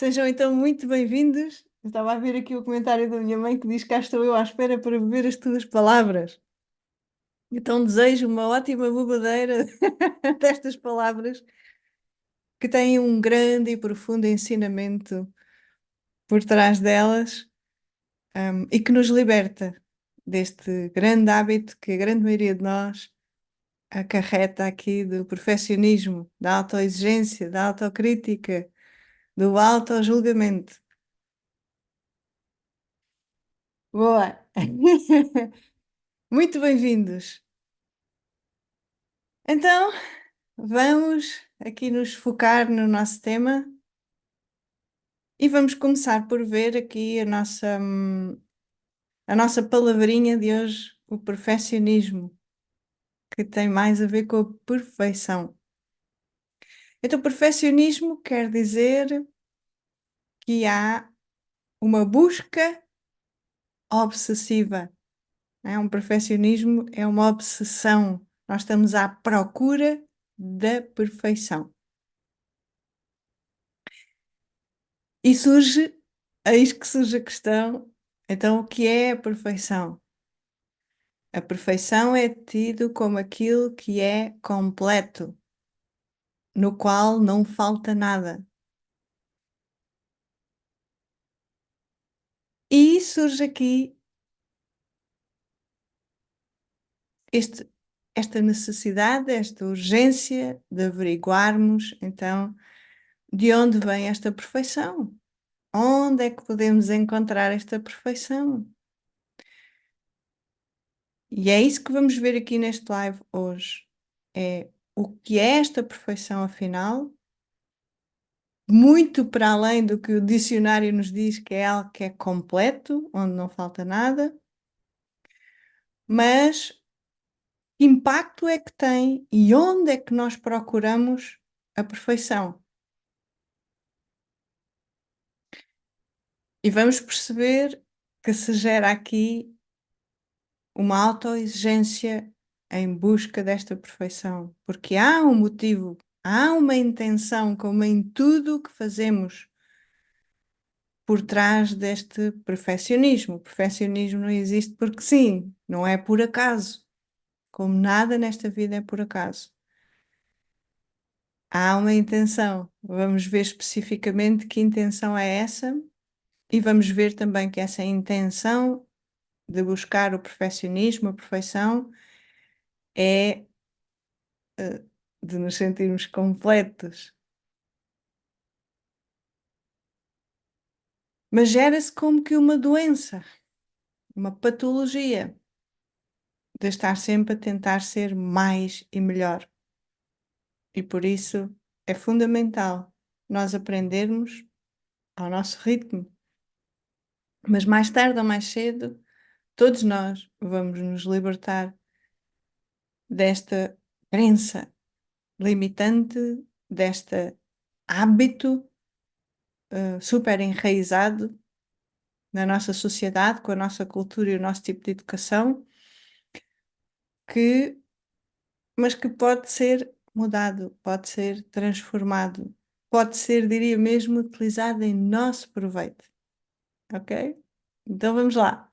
Sejam então muito bem-vindos. Eu estava a ver aqui o comentário da minha mãe que diz: cá estou eu à espera para beber as tuas palavras. Então desejo uma ótima bobadeira destas palavras que têm um grande e profundo ensinamento por trás delas, e que nos liberta deste grande hábito que a grande maioria de nós acarreta aqui do perfeccionismo, da autoexigência, da autocrítica, do autojulgamento. Boa! Muito bem-vindos. Então, vamos aqui nos focar no nosso tema e vamos começar por ver aqui a nossa palavrinha de hoje, o perfeccionismo, que tem mais a ver com a perfeição. Então, perfeccionismo quer dizer que há uma busca obsessiva, não é? Um perfeccionismo é uma obsessão. Nós estamos à procura da perfeição. E eis que surge a questão, então, o que é a perfeição? A perfeição é tido como aquilo que é completo, no qual não falta nada. E surge aqui este, esta necessidade, esta urgência de averiguarmos, então, de onde vem esta perfeição? Onde é que podemos encontrar esta perfeição? E é isso que vamos ver aqui neste live hoje. É o que é esta perfeição, afinal, muito para além do que o dicionário nos diz que é algo que é completo, onde não falta nada, mas que impacto é que tem e onde é que nós procuramos a perfeição? E vamos perceber que se gera aqui uma autoexigência em busca desta perfeição, porque há um motivo, há uma intenção, como em tudo o que fazemos, por trás deste perfeccionismo. O perfeccionismo não existe porque sim, não é por acaso. Como nada nesta vida é por acaso. Há uma intenção. Vamos ver especificamente que intenção é essa e vamos ver também que essa intenção de buscar o perfeccionismo, a perfeição, é de nos sentirmos completos. Mas gera-se como que uma doença, uma patologia, de estar sempre a tentar ser mais e melhor. E por isso é fundamental nós aprendermos ao nosso ritmo. Mas mais tarde ou mais cedo, todos nós vamos nos libertar desta crença limitante, deste hábito super enraizado na nossa sociedade, com a nossa cultura e o nosso tipo de educação, que, mas que pode ser mudado, pode ser transformado, pode ser, diria mesmo, utilizado em nosso proveito. Ok? Então vamos lá.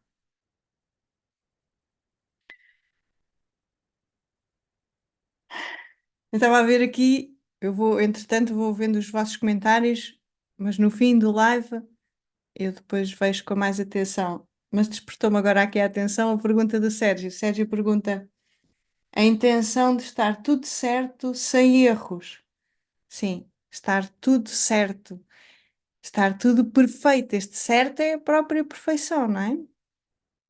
Eu estava a ver aqui, entretanto, vou vendo os vossos comentários, mas no fim do live eu depois vejo com mais atenção. Mas despertou-me agora aqui a atenção a pergunta do Sérgio. Sérgio pergunta: a intenção de estar tudo certo sem erros? Sim, estar tudo certo, estar tudo perfeito. Este certo é a própria perfeição, não é?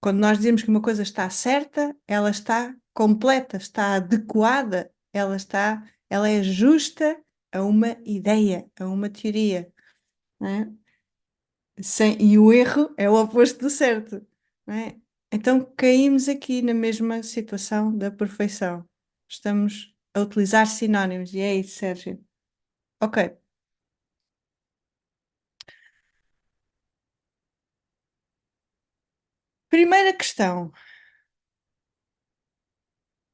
Quando nós dizemos que uma coisa está certa, ela está completa, está adequada, ela é justa a uma ideia, a uma teoria, não é? E o erro é o oposto do certo, não é? Então caímos aqui na mesma situação da perfeição. Estamos a utilizar sinónimos, e é isso, Sérgio. Ok. Primeira questão.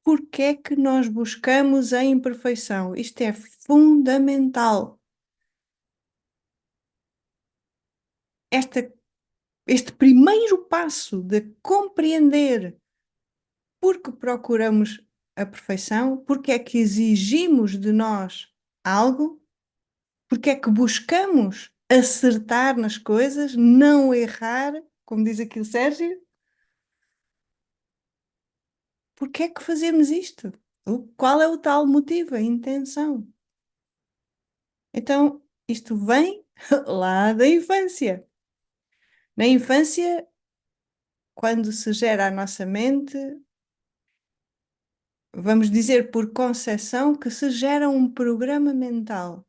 Por que é que nós buscamos a imperfeição? Isto é fundamental. este primeiro passo de compreender porque procuramos a perfeição, porque é que exigimos de nós algo, porque é que buscamos acertar nas coisas, não errar, como diz aqui o Sérgio, porque é que fazemos isto? Qual é o tal motivo, a intenção? Então, isto vem lá da infância. Na infância, quando se gera a nossa mente, vamos dizer por concepção que se gera um programa mental.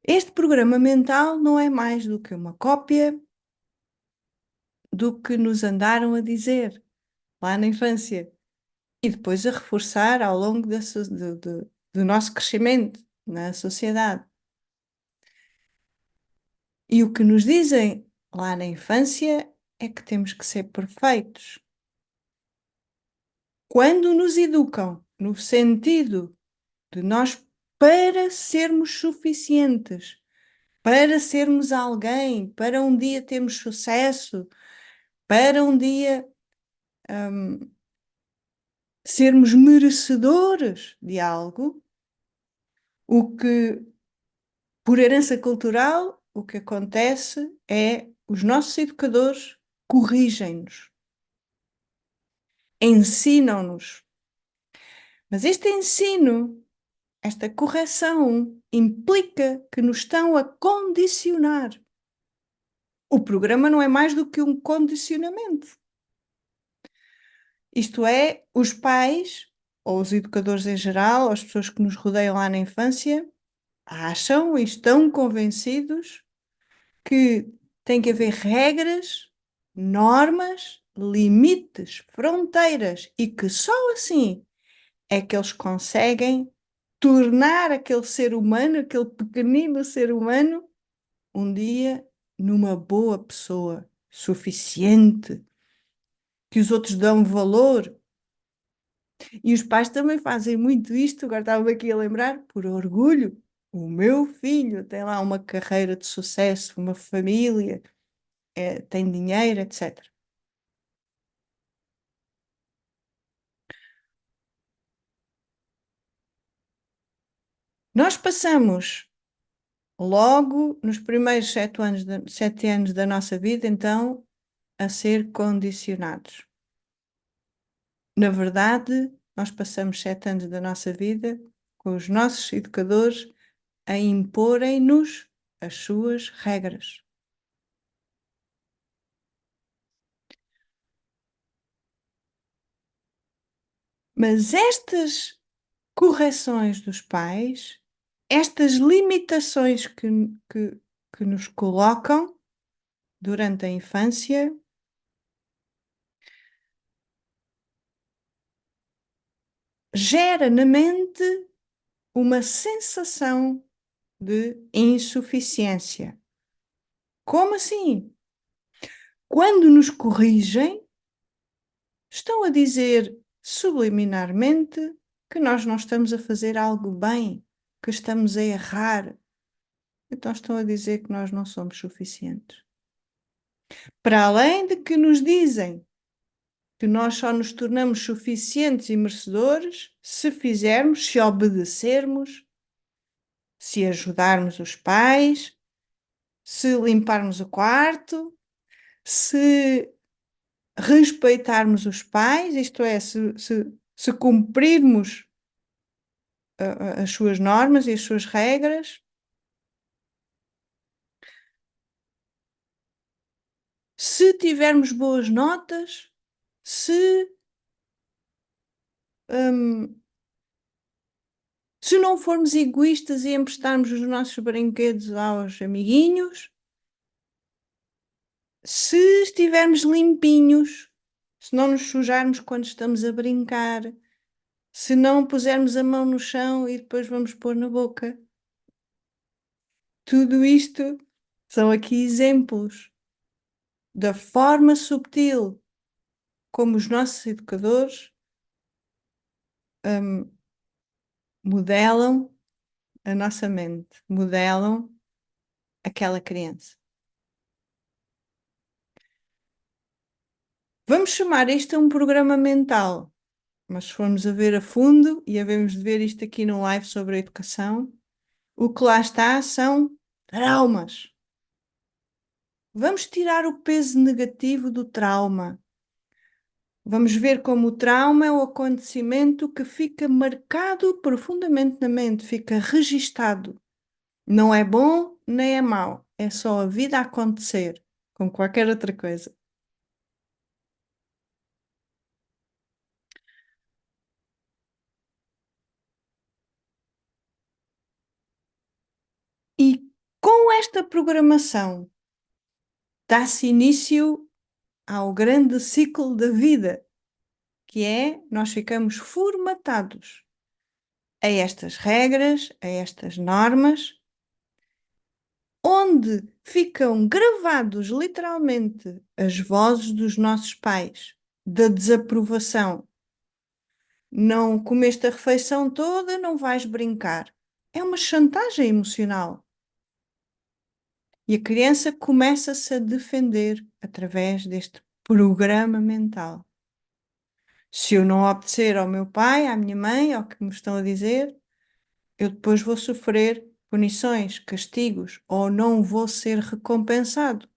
Este programa mental não é mais do que uma cópia do que nos andaram a dizer lá na infância e depois a reforçar ao longo do nosso crescimento na sociedade. E o que nos dizem lá na infância é que temos que ser perfeitos. Quando nos educam no sentido de nós, para sermos suficientes, para sermos alguém, para um dia termos sucesso, para um dia sermos merecedores de algo, o que, por herança cultural, o que acontece é os nossos educadores corrigem-nos, ensinam-nos. Mas este ensino, esta correção, implica que nos estão a condicionar. O programa não é mais do que um condicionamento. Isto é, os pais, ou os educadores em geral, ou as pessoas que nos rodeiam lá na infância, acham e estão convencidos que tem que haver regras, normas, limites, fronteiras e que só assim é que eles conseguem tornar aquele ser humano, aquele pequenino ser humano, um dia numa boa pessoa, suficiente, que os outros dão valor. E os pais também fazem muito isto, agora estava aqui a lembrar, por orgulho. O meu filho tem lá uma carreira de sucesso, uma família, tem dinheiro, etc. Nós passamos logo nos primeiros 7 anos da nossa vida, então, a ser condicionados. Na verdade, nós passamos 7 anos da nossa vida com os nossos educadores a imporem-nos as suas regras. Mas estas correções dos pais, estas limitações que nos colocam durante a infância, gera na mente uma sensação de insuficiência. Como assim? Quando nos corrigem, estão a dizer subliminarmente que nós não estamos a fazer algo bem, que estamos a errar. Então estão a dizer que nós não somos suficientes. Para além de que nos dizem que nós só nos tornamos suficientes e merecedores se fizermos, se obedecermos, se ajudarmos os pais, se limparmos o quarto, se respeitarmos os pais, isto é, se cumprirmos as suas normas e as suas regras, se tivermos boas notas, hum, se não formos egoístas e emprestarmos os nossos brinquedos aos amiguinhos, se estivermos limpinhos, se não nos sujarmos quando estamos a brincar, se não pusermos a mão no chão e depois vamos pôr na boca. Tudo isto são aqui exemplos da forma subtil como os nossos educadores hum, modelam a nossa mente, modelam aquela criança. Vamos chamar isto a um programa mental, mas se formos a ver a fundo, e havemos de ver isto aqui no live sobre a educação, o que lá está são traumas. Vamos tirar o peso negativo do trauma. Vamos ver como o trauma é o acontecimento que fica marcado profundamente na mente, fica registado. Não é bom nem é mau, é só a vida a acontecer, como qualquer outra coisa. E com esta programação dá-se início ao grande ciclo da vida, que é nós ficamos formatados a estas regras, a estas normas, onde ficam gravados literalmente as vozes dos nossos pais, da desaprovação. Não comeste a refeição toda, não vais brincar. É uma chantagem emocional. E a criança começa-se a defender através deste programa mental. Se eu não obedecer ao meu pai, à minha mãe, ao que me estão a dizer, eu depois vou sofrer punições, castigos, ou não vou ser recompensado.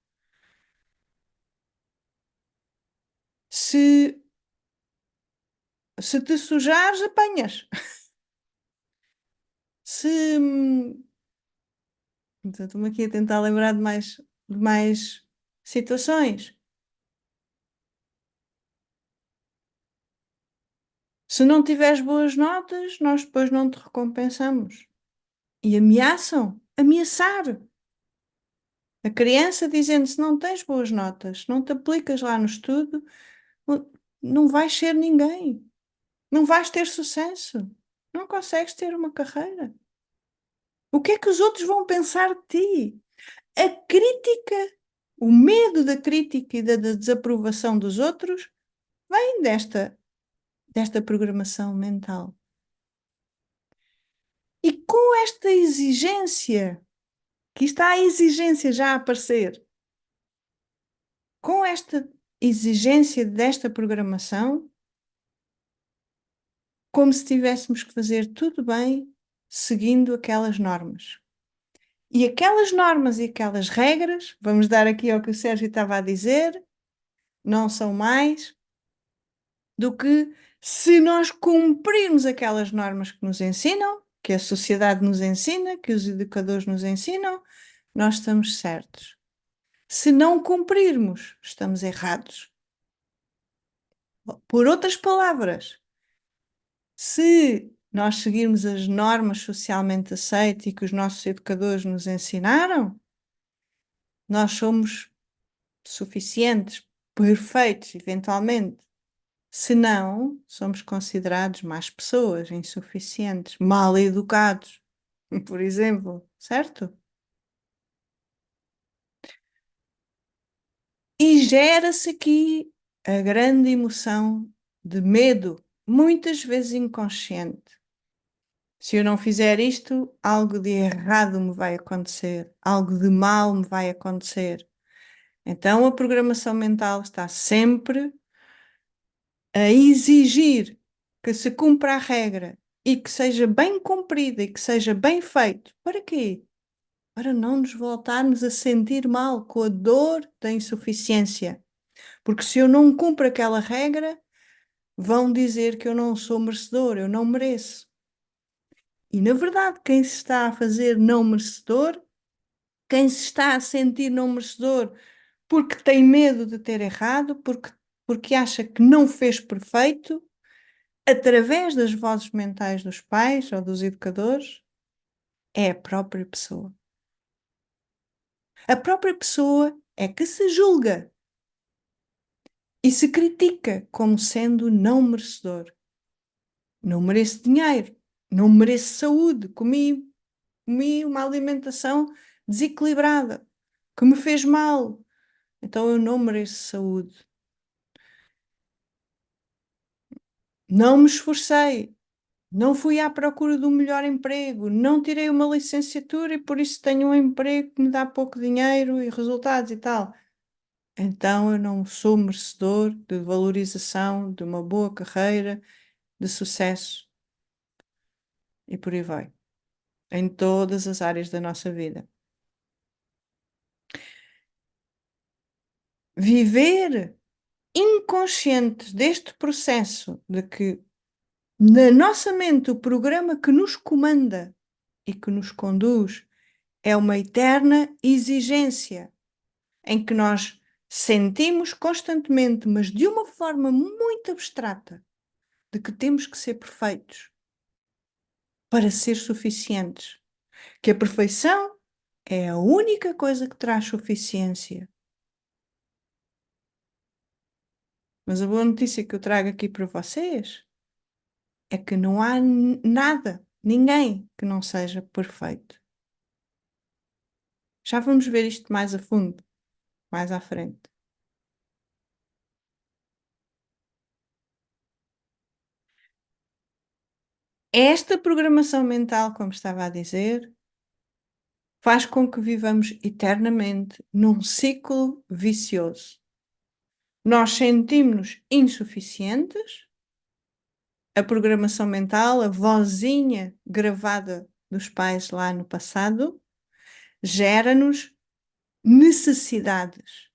Se, se te sujares, apanhas. Se. Então, estou-me aqui a tentar lembrar de mais situações. Se não tiveres boas notas, nós depois não te recompensamos. E ameaçam, ameaçar. A criança dizendo: se não tens boas notas, não te aplicas lá no estudo, não vais ser ninguém. Não vais ter sucesso. Não consegues ter uma carreira. O que é que os outros vão pensar de ti? A crítica, o medo da crítica e da desaprovação dos outros vem desta programação mental. E com esta exigência, que está a exigência já a aparecer, com esta exigência desta programação, como se tivéssemos que fazer tudo bem seguindo aquelas normas. E aquelas normas e aquelas regras, vamos dar aqui ao que o Sérgio estava a dizer, não são mais do que se nós cumprirmos aquelas normas que nos ensinam, que a sociedade nos ensina, que os educadores nos ensinam, nós estamos certos. Se não cumprirmos, estamos errados. Por outras palavras, se nós seguirmos as normas socialmente aceitas e que os nossos educadores nos ensinaram, nós somos suficientes, perfeitos, eventualmente. Se não, somos considerados más pessoas, insuficientes, mal educados, por exemplo, certo? E gera-se aqui a grande emoção de medo, muitas vezes inconsciente. Se eu não fizer isto, algo de errado me vai acontecer, algo de mal me vai acontecer. Então a programação mental está sempre a exigir que se cumpra a regra e que seja bem cumprida e que seja bem feito. Para quê? Para não nos voltarmos a sentir mal com a dor da insuficiência. Porque se eu não cumpro aquela regra, vão dizer que eu não sou merecedor, eu não mereço. E na verdade, quem se está a fazer não merecedor, quem se está a sentir não merecedor porque tem medo de ter errado, porque acha que não fez perfeito, através das vozes mentais dos pais ou dos educadores, é a própria pessoa. A própria pessoa é que se julga e se critica como sendo não merecedor. Não mereço dinheiro, não mereço saúde, comi uma alimentação desequilibrada, que me fez mal, então eu não mereço saúde. Não me esforcei, não fui à procura do melhor emprego, não tirei uma licenciatura e por isso tenho um emprego que me dá pouco dinheiro e resultados e tal. então eu não sou merecedor de valorização, de uma boa carreira, de sucesso e por aí vai, em todas as áreas da nossa vida. Viver inconscientes deste processo de que na nossa mente o programa que nos comanda e que nos conduz é uma eterna exigência em que nós sentimos constantemente, mas de uma forma muito abstrata, de que temos que ser perfeitos para ser suficientes, que a perfeição é a única coisa que traz suficiência. Mas a boa notícia que eu trago aqui para vocês é que não há nada, ninguém que não seja perfeito. Já vamos ver isto mais a fundo, mais à frente. Esta programação mental, como estava a dizer, faz com que vivamos eternamente num ciclo vicioso. Nós sentimos-nos insuficientes, a programação mental, a vozinha gravada dos pais lá no passado, gera-nos necessidades.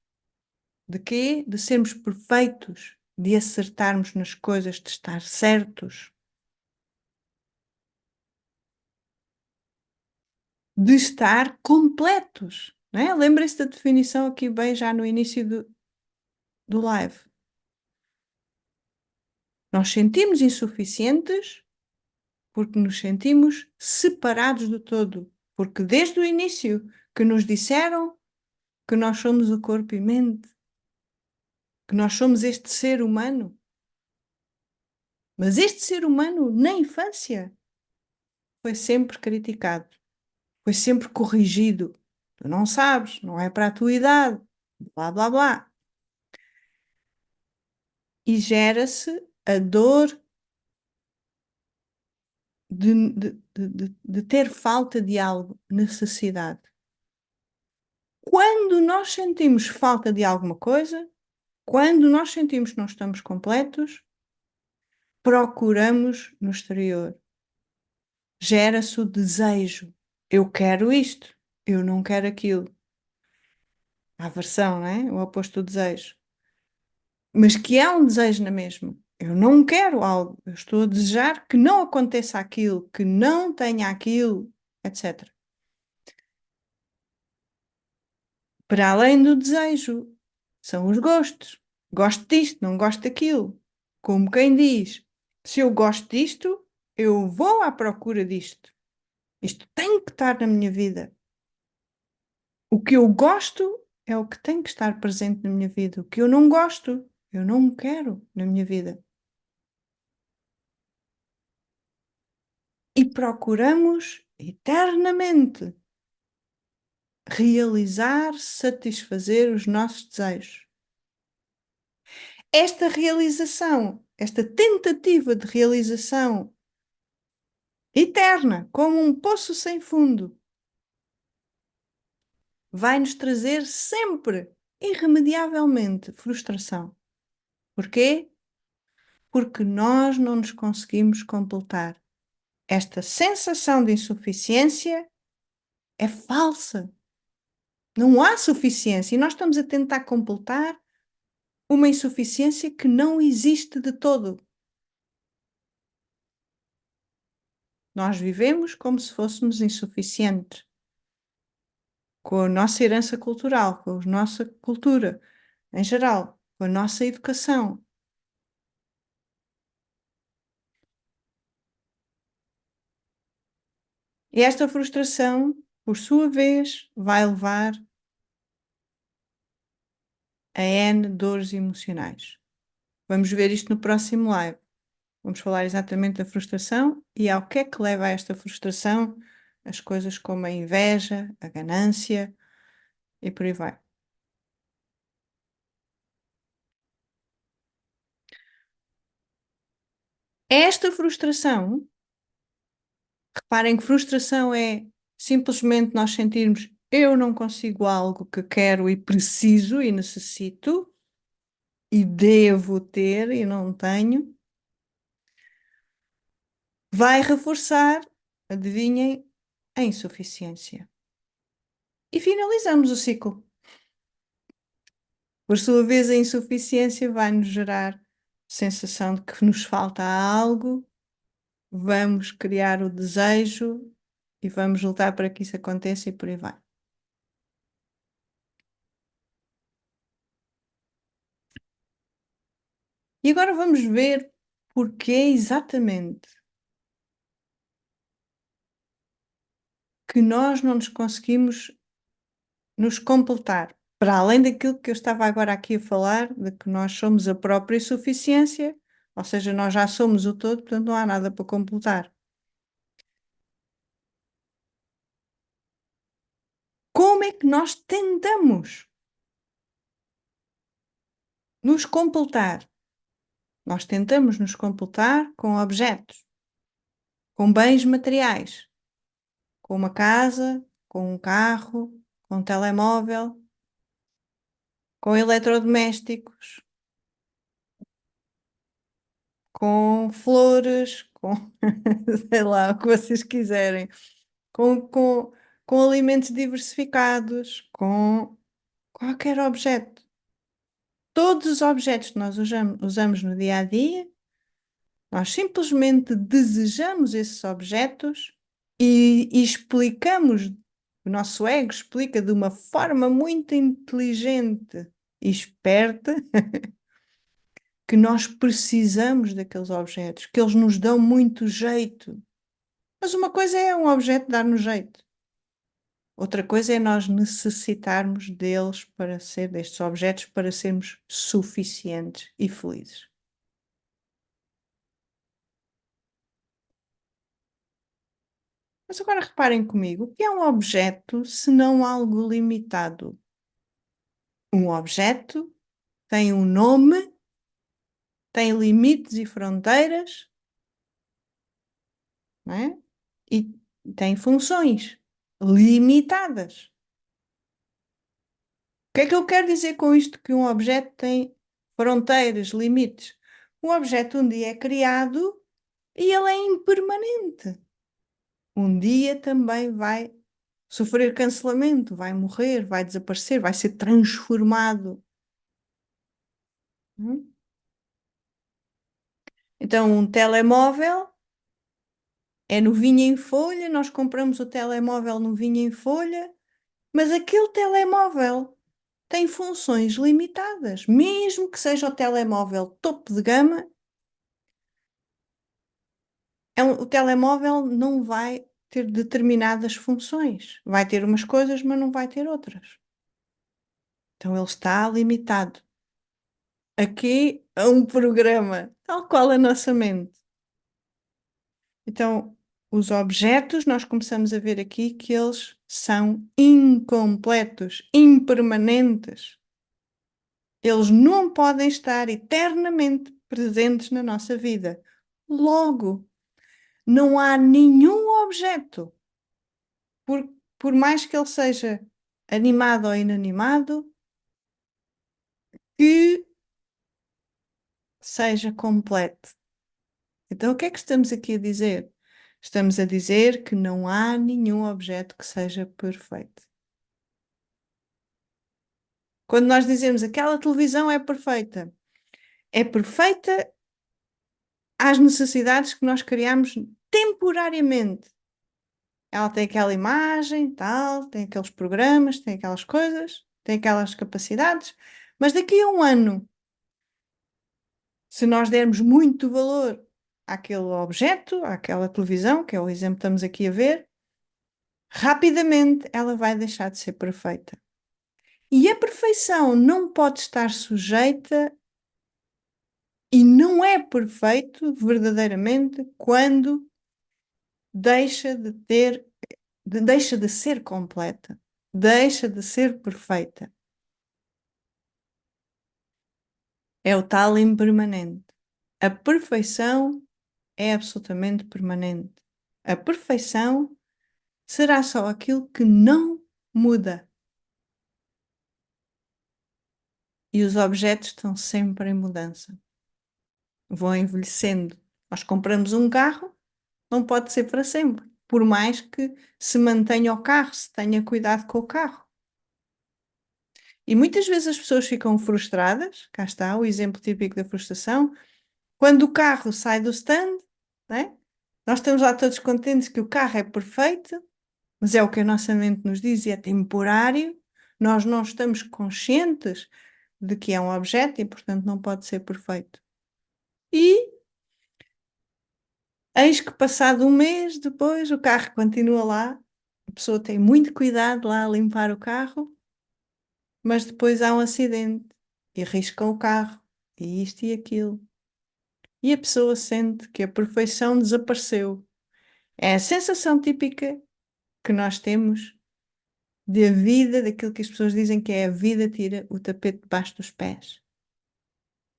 De quê? De sermos perfeitos, de acertarmos nas coisas, de estar certos, de estar completos. Não é? Lembrem-se da definição aqui bem já no início do live. Nós sentimos insuficientes porque nos sentimos separados do todo. Porque desde o início que nos disseram que nós somos o corpo e mente, que nós somos este ser humano. Mas este ser humano, na infância, foi sempre criticado, foi sempre corrigido. Tu não sabes, não é para a tua idade, blá blá blá. E gera-se a dor de ter falta de algo, necessidade. Quando nós sentimos falta de alguma coisa, quando nós sentimos que não estamos completos, procuramos no exterior. Gera-se o desejo. Eu quero isto, eu não quero aquilo. A aversão, não é? O oposto do desejo. Mas que é um desejo na mesma. Eu não quero algo, eu estou a desejar que não aconteça aquilo, que não tenha aquilo, etc. Para além do desejo, são os gostos. Gosto disto, não gosto daquilo. Como quem diz, se eu gosto disto, eu vou à procura disto. Isto tem que estar na minha vida. O que eu gosto é o que tem que estar presente na minha vida. O que eu não gosto, eu não quero na minha vida. E procuramos eternamente realizar, satisfazer os nossos desejos. Esta realização, esta tentativa de realização eterna, como um poço sem fundo, vai nos trazer sempre, irremediavelmente, frustração. Porquê? Porque nós não nos conseguimos completar. Esta sensação de insuficiência é falsa. Não há suficiência e nós estamos a tentar completar uma insuficiência que não existe de todo. Nós vivemos como se fôssemos insuficientes, com a nossa herança cultural, com a nossa cultura em geral, com a nossa educação. E esta frustração, por sua vez, vai levar a N dores emocionais. Vamos ver isto no próximo live. Vamos falar exatamente da frustração e ao que é que leva a esta frustração, as coisas como a inveja, a ganância e por aí vai. Esta frustração, reparem que frustração é simplesmente nós sentirmos eu não consigo algo que quero e preciso e necessito e devo ter e não tenho, vai reforçar, adivinhem, a insuficiência. E finalizamos o ciclo. Por sua vez, a insuficiência vai nos gerar sensação de que nos falta algo, vamos criar o desejo e vamos lutar para que isso aconteça e por aí vai. E agora vamos ver porque exatamente que nós não nos conseguimos nos completar. Para além daquilo que eu estava agora aqui a falar, de que nós somos a própria suficiência, ou seja, nós já somos o todo, portanto não há nada para completar. Como é que nós tentamos nos completar? Nós tentamos nos completar com objetos, com bens materiais, com uma casa, com um carro, com um telemóvel, com eletrodomésticos, com flores, com sei lá, o que vocês quiserem, com, com, com alimentos diversificados, com qualquer objeto. Todos os objetos que nós usamos no dia a dia, nós simplesmente desejamos esses objetos e explicamos, o nosso ego explica de uma forma muito inteligente e esperta que nós precisamos daqueles objetos, que eles nos dão muito jeito. Mas uma coisa é um objeto dar-nos jeito. Outra coisa é nós necessitarmos deles para ser, destes objetos, para sermos suficientes e felizes. Mas agora reparem comigo, o que é um objeto se não algo limitado? Um objeto tem um nome, tem limites e fronteiras, não é? E tem funções limitadas. O que é que eu quero dizer com isto que um objeto tem fronteiras, limites? Um objeto um dia é criado e ele é impermanente. Um dia também vai sofrer cancelamento, vai morrer, vai desaparecer, vai ser transformado. Hum? Então, um telemóvel é novinho em folha, nós compramos o telemóvel novinho em folha, mas aquele telemóvel tem funções limitadas. Mesmo que seja o telemóvel topo de gama, o telemóvel não vai ter determinadas funções. Vai ter umas coisas, mas não vai ter outras. Então ele está limitado aqui a um programa, tal qual a nossa mente. Então, os objetos, nós começamos a ver aqui que eles são incompletos, impermanentes. Eles não podem estar eternamente presentes na nossa vida. Logo, não há nenhum objeto, por, por mais que ele seja animado ou inanimado, que seja completo. Então, o que é que estamos aqui a dizer? Estamos a dizer que não há nenhum objeto que seja perfeito. Quando nós dizemos aquela televisão é perfeita às necessidades que nós criamos temporariamente. Ela tem aquela imagem, tal, tem aqueles programas, tem aquelas coisas, tem aquelas capacidades, mas daqui a um ano, se nós dermos muito valor àquele objeto, àquela televisão, que é o exemplo que estamos aqui a ver, rapidamente ela vai deixar de ser perfeita. E a perfeição não pode estar sujeita e não é perfeito verdadeiramente quando deixa de ter, deixa de ser completa, deixa de ser perfeita. É o tal impermanente. A perfeição é absolutamente permanente. A perfeição será só aquilo que não muda e os objetos estão sempre em mudança, vão envelhecendo. Nós compramos um carro, não pode ser para sempre, por mais que se mantenha o carro, se tenha cuidado com o carro. E muitas vezes as pessoas ficam frustradas, cá está o exemplo típico da frustração, quando o carro sai do stand, né? Nós estamos lá todos contentes que o carro é perfeito, mas é o que a nossa mente nos diz e é temporário. Nós não estamos conscientes de que é um objeto e, portanto, não pode ser perfeito. E eis que, passado um mês depois, o carro continua lá, a pessoa tem muito cuidado lá a limpar o carro, mas depois há um acidente e arriscam o carro, e isto e aquilo. E a pessoa sente que a perfeição desapareceu. É a sensação típica que nós temos de a vida, daquilo que as pessoas dizem que é a vida tira o tapete debaixo dos pés.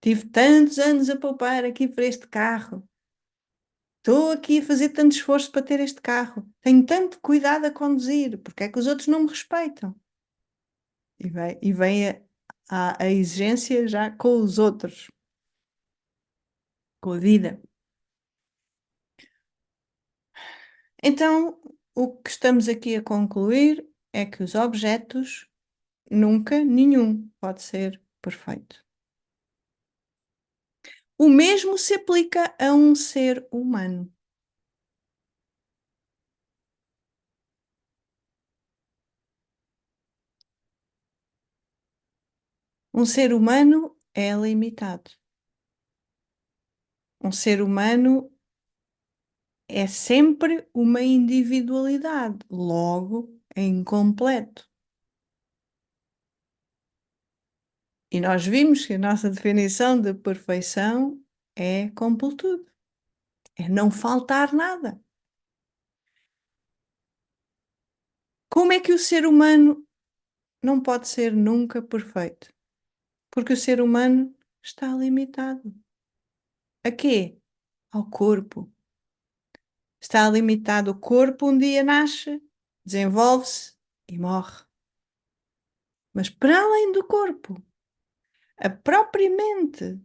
Tive tantos anos a poupar aqui para este carro. Estou aqui a fazer tanto esforço para ter este carro. Tenho tanto cuidado a conduzir. Porque é que os outros não me respeitam? E vem a exigência já com os outros, com a vida. Então, o que estamos aqui a concluir é que os objetos, nunca, nenhum, pode ser perfeito. O mesmo se aplica a um ser humano. Um ser humano é limitado. Um ser humano é sempre uma individualidade, logo é incompleto. E nós vimos que a nossa definição de perfeição é completude, é não faltar nada. Como é que o ser humano não pode ser nunca perfeito? Porque o ser humano está limitado. A quê? Ao corpo. Está limitado. O corpo um dia nasce, desenvolve-se e morre. Mas para além do corpo, a própria mente,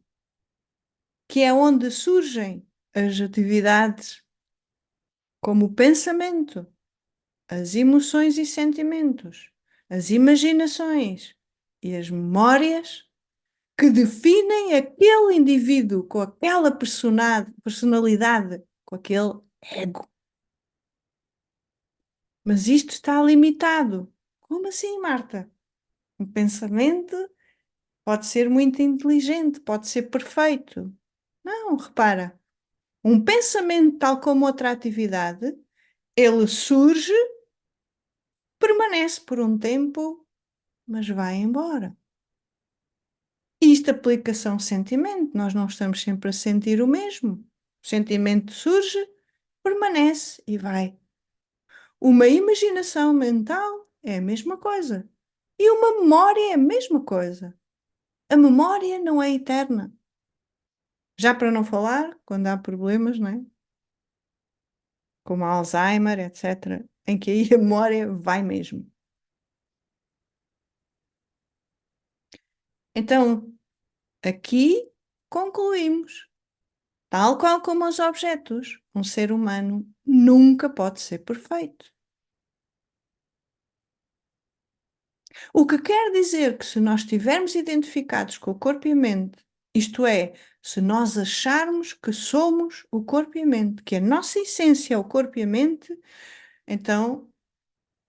que é onde surgem as atividades como o pensamento, as emoções e sentimentos, as imaginações e as memórias, que definem aquele indivíduo com aquela personalidade, com aquele ego. Mas isto está limitado. Como assim, Marta? Um pensamento pode ser muito inteligente, pode ser perfeito. Não, repara. Um pensamento, tal como outra atividade, ele surge, permanece por um tempo, mas vai embora. Isto aplica-se a um sentimento. Nós não estamos sempre a sentir o mesmo. O sentimento surge, permanece e vai. Uma imaginação mental é a mesma coisa. E uma memória é a mesma coisa. A memória não é eterna. Já para não falar, quando há problemas, não é? Como Alzheimer, etc., em que aí a memória vai mesmo. Então, aqui concluímos, tal qual como os objetos, um ser humano nunca pode ser perfeito. O que quer dizer que, se nós estivermos identificados com o corpo e a mente, isto é, se nós acharmos que somos o corpo e a mente, que a nossa essência é o corpo e a mente, então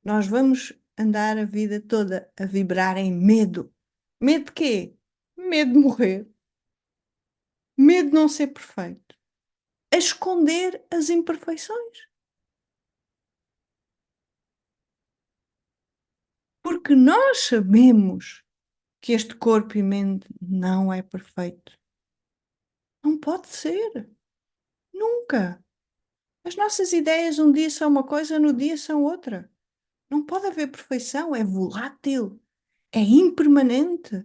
nós vamos andar a vida toda a vibrar em medo. Medo de quê? Medo de morrer. Medo de não ser perfeito. A esconder as imperfeições. Porque nós sabemos que este corpo e mente não é perfeito. Não pode ser. Nunca. As nossas ideias um dia são uma coisa, no dia são outra. Não pode haver perfeição, é volátil, é impermanente.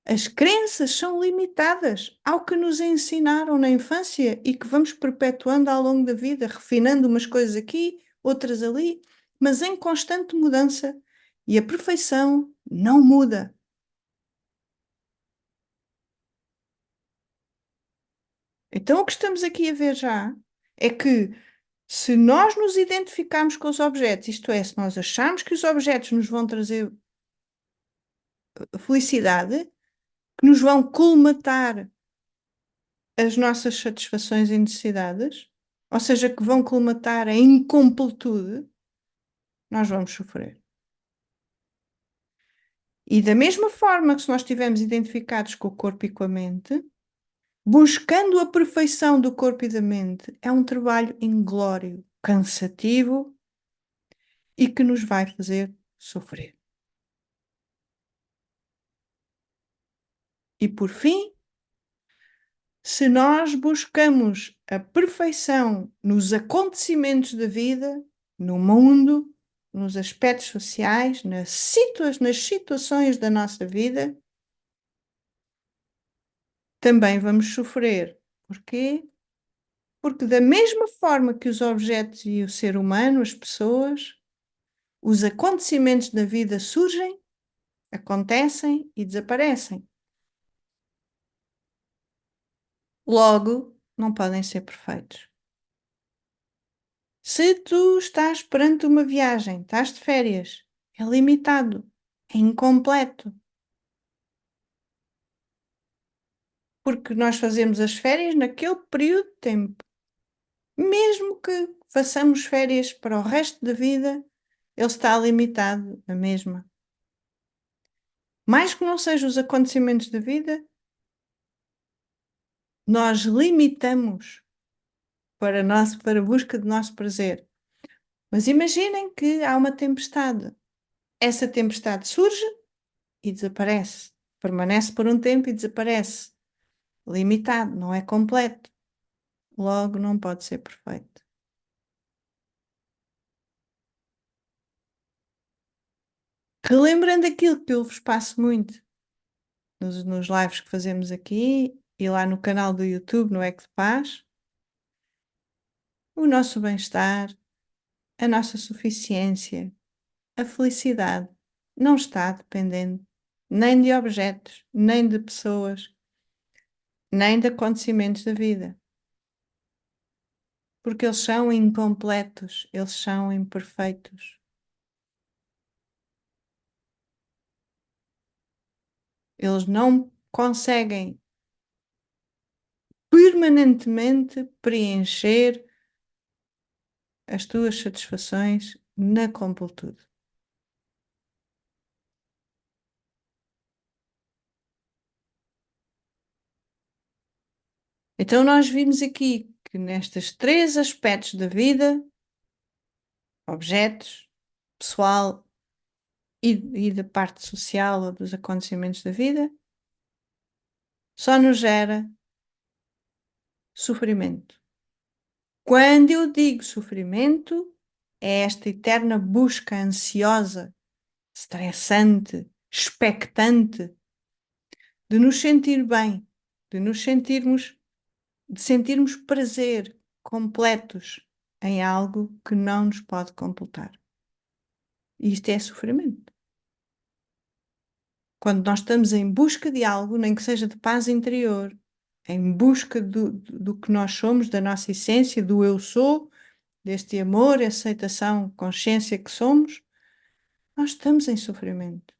As crenças são limitadas ao que nos ensinaram na infância e que vamos perpetuando ao longo da vida, refinando umas coisas aqui, outras ali, mas em constante mudança, e a perfeição não muda. Então, o que estamos aqui a ver já é que, se nós nos identificarmos com os objetos, isto é, se nós acharmos que os objetos nos vão trazer felicidade, que nos vão colmatar as nossas satisfações e necessidades, ou seja, que vão colmatar a incompletude, nós vamos sofrer. E da mesma forma que se nós estivermos identificados com o corpo e com a mente, buscando a perfeição do corpo e da mente, é um trabalho inglório, cansativo e que nos vai fazer sofrer. E por fim, se nós buscamos a perfeição nos acontecimentos da vida, no mundo, nos aspectos sociais, nas situações da nossa vida, também vamos sofrer. Porquê? Porque da mesma forma que os objetos e o ser humano, as pessoas, os acontecimentos da vida surgem, acontecem e desaparecem. Logo, não podem ser perfeitos. Se tu estás perante uma viagem, estás de férias, é limitado, é incompleto. Porque nós fazemos as férias naquele período de tempo. Mesmo que façamos férias para o resto da vida, ele está limitado na mesma. Mais que não sejam os acontecimentos da vida, nós limitamos para a busca do nosso prazer. Mas imaginem que há uma tempestade. Essa tempestade surge e desaparece. Permanece por um tempo e desaparece. Limitado, não é completo. Logo, não pode ser perfeito. Relembrando aquilo que eu vos passo muito nos lives que fazemos aqui e lá no canal do YouTube, no É que de Paz, o nosso bem-estar, a nossa suficiência, a felicidade não está dependente nem de objetos, nem de pessoas, nem de acontecimentos da vida. Porque eles são incompletos, eles são imperfeitos. Eles não conseguem permanentemente preencher as tuas satisfações na completude. Então, nós vimos aqui que nestes três aspectos da vida, objetos, pessoal e da parte social ou dos acontecimentos da vida, só nos gera sofrimento. Quando eu digo sofrimento, é esta eterna busca ansiosa, estressante, expectante, de nos sentir bem, de nos sentirmos, de sentirmos prazer completos em algo que não nos pode completar. E isto é sofrimento. Quando nós estamos em busca de algo, nem que seja de paz interior, em busca do que nós somos, da nossa essência, do eu sou, deste amor, aceitação, consciência que somos, nós estamos em sofrimento.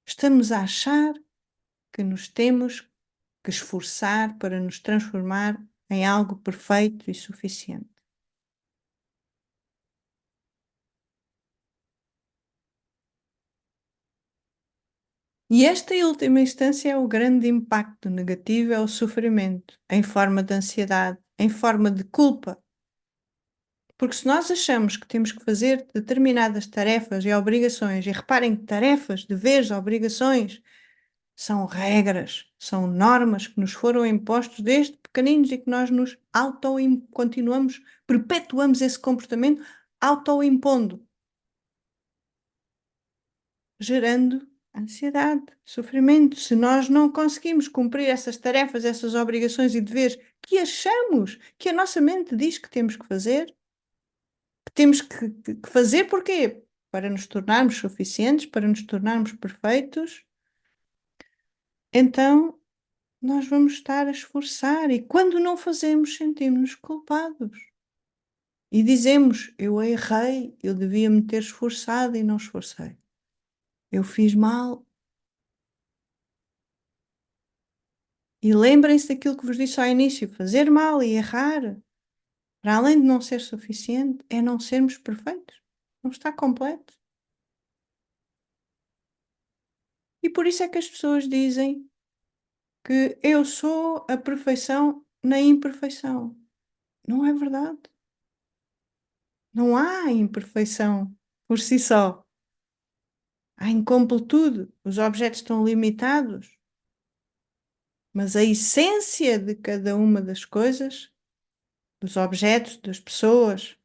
Estamos a achar que nos temos que esforçar para nos transformar em algo perfeito e suficiente. E esta, em última instância, é o grande impacto negativo, é o sofrimento, em forma de ansiedade, em forma de culpa. Porque se nós achamos que temos que fazer determinadas tarefas e obrigações, e reparem que tarefas, deveres, obrigações, são regras, são normas que nos foram impostos desde pequeninos e que nós nos continuamos, perpetuamos esse comportamento autoimpondo, gerando ansiedade, sofrimento. Se nós não conseguimos cumprir essas tarefas, essas obrigações e deveres que achamos que a nossa mente diz que temos que fazer, que temos que fazer porquê? Para nos tornarmos suficientes, para nos tornarmos perfeitos, então nós vamos estar a esforçar e quando não fazemos sentimos-nos culpados. E dizemos: "Eu errei, eu devia me ter esforçado e não esforcei. Eu fiz mal". E lembrem-se daquilo que vos disse ao início: fazer mal e errar, para além de não ser suficiente, é não sermos perfeitos. Não está completo. E por isso é que as pessoas dizem que eu sou a perfeição na imperfeição. Não é verdade. Não há imperfeição por si só. Há incompletude. Os objetos estão limitados. Mas a essência de cada uma das coisas, dos objetos, das pessoas,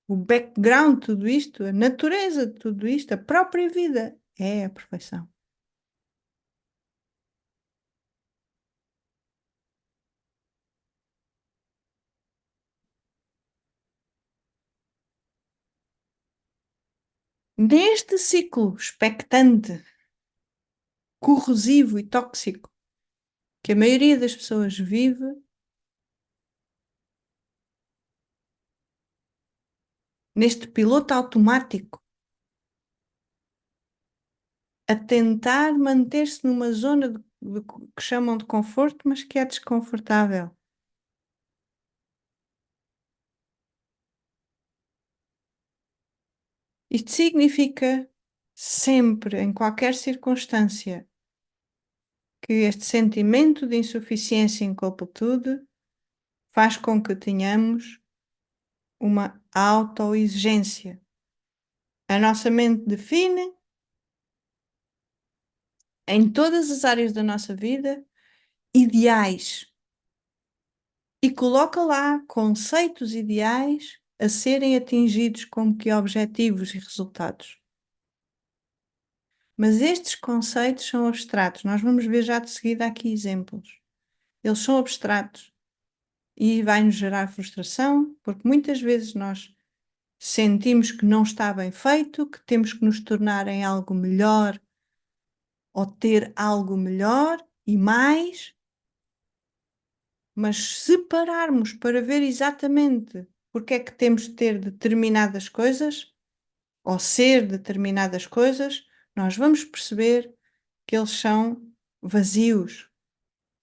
o background de tudo isto, a natureza de tudo isto, a própria vida é a perfeição. Neste ciclo expectante, corrosivo e tóxico que a maioria das pessoas vive, neste piloto automático, a tentar manter-se numa zona que chamam de conforto, mas que é desconfortável. Isto significa sempre, em qualquer circunstância, que este sentimento de insuficiência e incompletude faz com que tenhamos uma autoexigência. A nossa mente define em todas as áreas da nossa vida ideais e coloca lá conceitos ideais a serem atingidos como que objetivos e resultados. Mas estes conceitos são abstratos. Nós vamos ver já de seguida aqui exemplos. Eles são abstratos e vai-nos gerar frustração, porque muitas vezes nós sentimos que não está bem feito, que temos que nos tornar em algo melhor ou ter algo melhor e mais, mas se pararmos para ver exatamente porque é que temos de ter determinadas coisas ou ser determinadas coisas, nós vamos perceber que eles são vazios,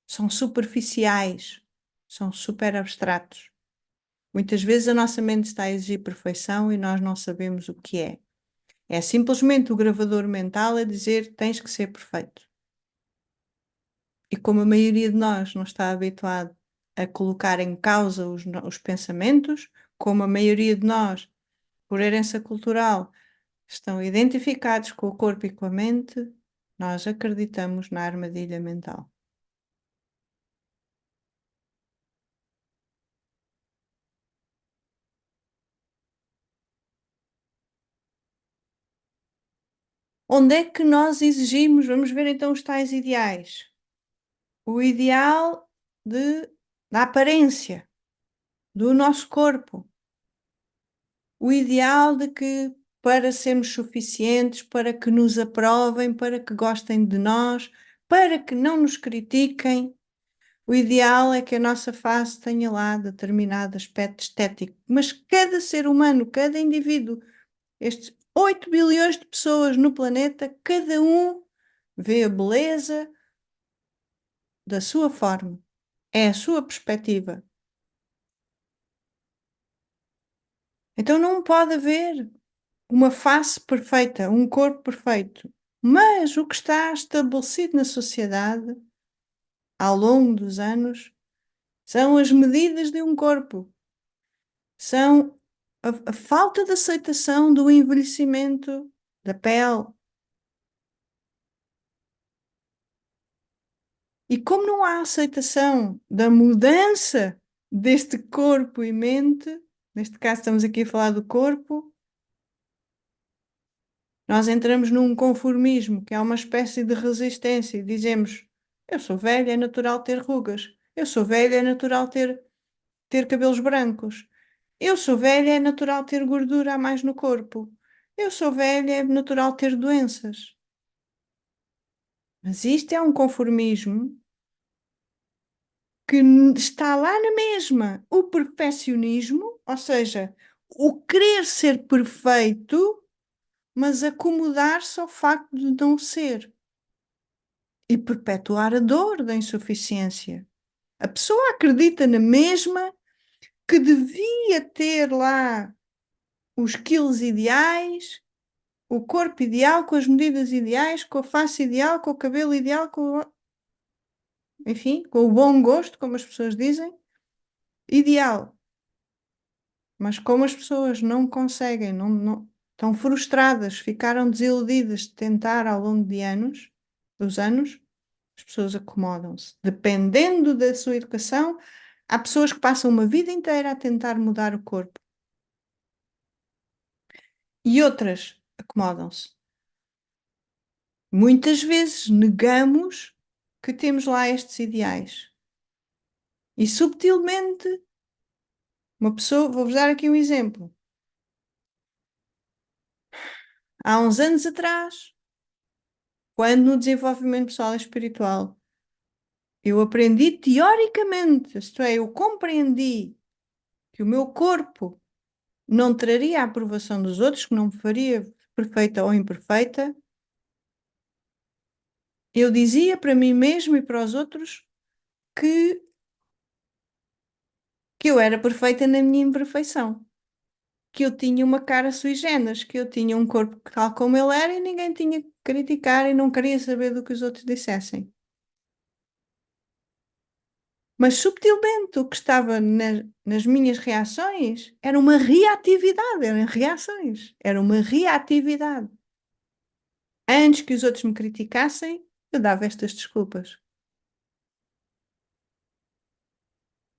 são superficiais, são super abstratos. Muitas vezes a nossa mente está a exigir perfeição e nós não sabemos o que é. É simplesmente o gravador mental a dizer tens que ser perfeito. E como a maioria de nós não está habituado a colocar em causa os pensamentos, como a maioria de nós, por herança cultural, estão identificados com o corpo e com a mente, nós acreditamos na armadilha mental. Onde é que nós exigimos? Vamos ver então os tais ideais. O ideal da aparência, do nosso corpo. O ideal de que para sermos suficientes, para que nos aprovem, para que gostem de nós, para que não nos critiquem, o ideal é que a nossa face tenha lá determinado aspecto estético. Mas cada ser humano, cada indivíduo, estes 8 bilhões de pessoas no planeta, cada um vê a beleza da sua forma. É a sua perspectiva. Então não pode haver uma face perfeita, um corpo perfeito. Mas o que está estabelecido na sociedade ao longo dos anos são as medidas de um corpo, são a falta de aceitação do envelhecimento da pele. E como não há aceitação da mudança deste corpo e mente, neste caso estamos aqui a falar do corpo, nós entramos num conformismo, que é uma espécie de resistência, e dizemos: eu sou velha, é natural ter rugas. Eu sou velha, é natural ter cabelos brancos. Eu sou velha, é natural ter gordura a mais no corpo. Eu sou velha, é natural ter doenças. Mas isto é um conformismo que está lá na mesma. O perfeccionismo, ou seja, o querer ser perfeito, mas acomodar-se ao facto de não ser. E perpetuar a dor da insuficiência. A pessoa acredita na mesma que devia ter lá os quilos ideais, o corpo ideal, com as medidas ideais, com a face ideal, com o cabelo ideal, enfim, com o bom gosto, como as pessoas dizem, ideal. Mas como as pessoas não conseguem, estão frustradas, ficaram desiludidas de tentar ao longo de anos, dos anos, as pessoas acomodam-se. Dependendo da sua educação, há pessoas que passam uma vida inteira a tentar mudar o corpo e outras acomodam-se. Muitas vezes negamos que temos lá estes ideais. E subtilmente, uma pessoa, vou-vos dar aqui um exemplo. Há uns anos atrás, quando no desenvolvimento pessoal e espiritual eu aprendi teoricamente, isto é, eu compreendi que o meu corpo não traria a aprovação dos outros, que não me faria perfeita ou imperfeita, eu dizia para mim mesmo e para os outros que, que eu era perfeita na minha imperfeição, que eu tinha uma cara sui generis, que eu tinha um corpo tal como ele era e ninguém tinha que criticar e não queria saber do que os outros dissessem. Mas subtilmente o que estava nas minhas reações era uma reatividade, eram reações, era uma reatividade. Antes que os outros me criticassem, eu dava estas desculpas.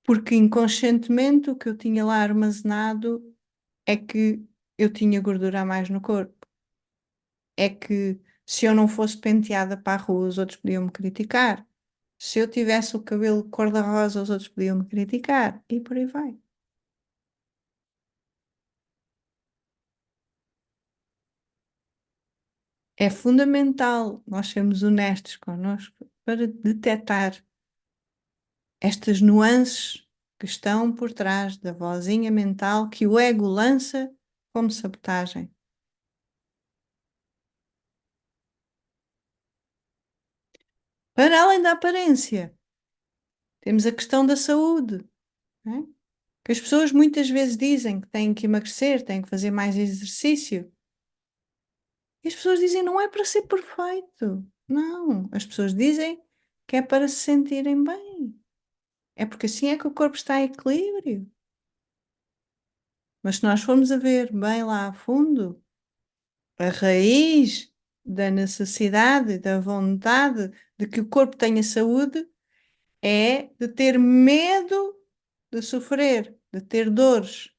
Porque inconscientemente o que eu tinha lá armazenado é que eu tinha gordura a mais no corpo. É que se eu não fosse penteada para a rua, os outros podiam me criticar. Se eu tivesse o cabelo cor-de-rosa, os outros podiam me criticar. E por aí vai. É fundamental nós sermos honestos connosco para detectar estas nuances que estão por trás da vozinha mental que o ego lança como sabotagem. Para além da aparência, temos a questão da saúde, não é? Que as pessoas muitas vezes dizem que têm que emagrecer, têm que fazer mais exercício. E as pessoas dizem não é para ser perfeito. Não, as pessoas dizem que é para se sentirem bem. É porque assim é que o corpo está em equilíbrio. Mas se nós formos a ver bem lá a fundo, a raiz da necessidade, da vontade de que o corpo tenha saúde é de ter medo de sofrer, de ter dores.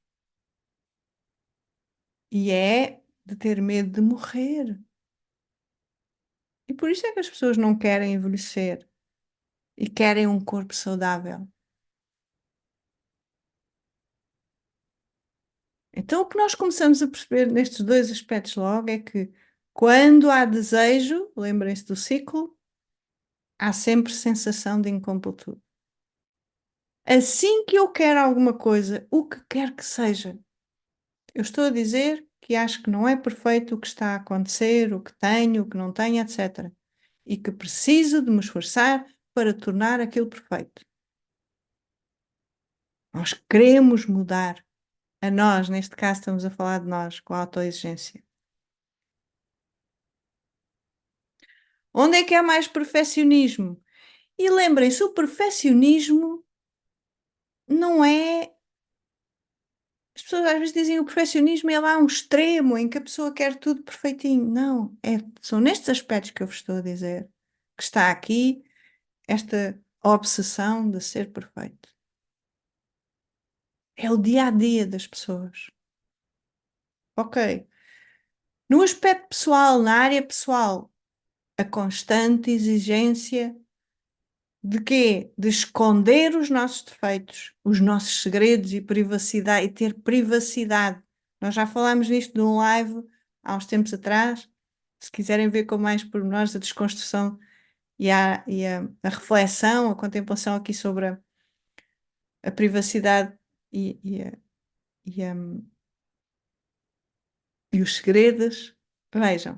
E é de ter medo de morrer. E por isso é que as pessoas não querem envelhecer e querem um corpo saudável. Então, o que nós começamos a perceber nestes dois aspectos logo é que quando há desejo, lembrem-se do ciclo, há sempre sensação de incompletude. Assim que eu quero alguma coisa, o que quer que seja, eu estou a dizer que acho que não é perfeito o que está a acontecer, o que tenho, o que não tenho, etc. E que preciso de me esforçar para tornar aquilo perfeito. Nós queremos mudar. A nós, neste caso, estamos a falar de nós, com a autoexigência. Onde é que há mais perfeccionismo? E lembrem-se, o perfeccionismo não é. As pessoas às vezes dizem que o perfeccionismo é lá um extremo em que a pessoa quer tudo perfeitinho. Não, são nestes aspectos que eu vos estou a dizer que está aqui esta obsessão de ser perfeito. É o dia a dia das pessoas. Ok. No aspecto pessoal, na área pessoal, a constante exigência De quê? De esconder os nossos defeitos, os nossos segredos e privacidade, e ter privacidade. Nós já falámos nisto num live há uns tempos atrás. Se quiserem ver com mais pormenores a desconstrução e a reflexão, a contemplação aqui sobre a privacidade e, e, a- e a- e os segredos, vejam.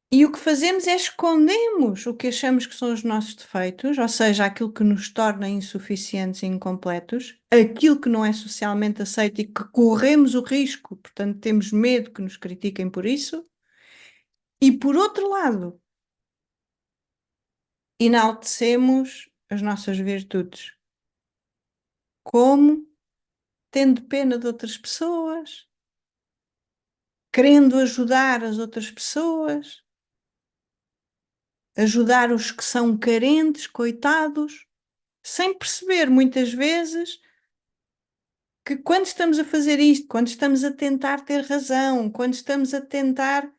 E o que fazemos é escondemos o que achamos que são os nossos defeitos, ou seja, aquilo que nos torna insuficientes e incompletos, aquilo que não é socialmente aceito e que corremos o risco, portanto, temos medo que nos critiquem por isso. E por outro lado, enaltecemos as nossas virtudes, como tendo pena de outras pessoas, querendo ajudar as outras pessoas, ajudar os que são carentes, coitados, sem perceber muitas vezes que quando estamos a fazer isto, quando estamos a tentar ter razão, quando estamos a tentar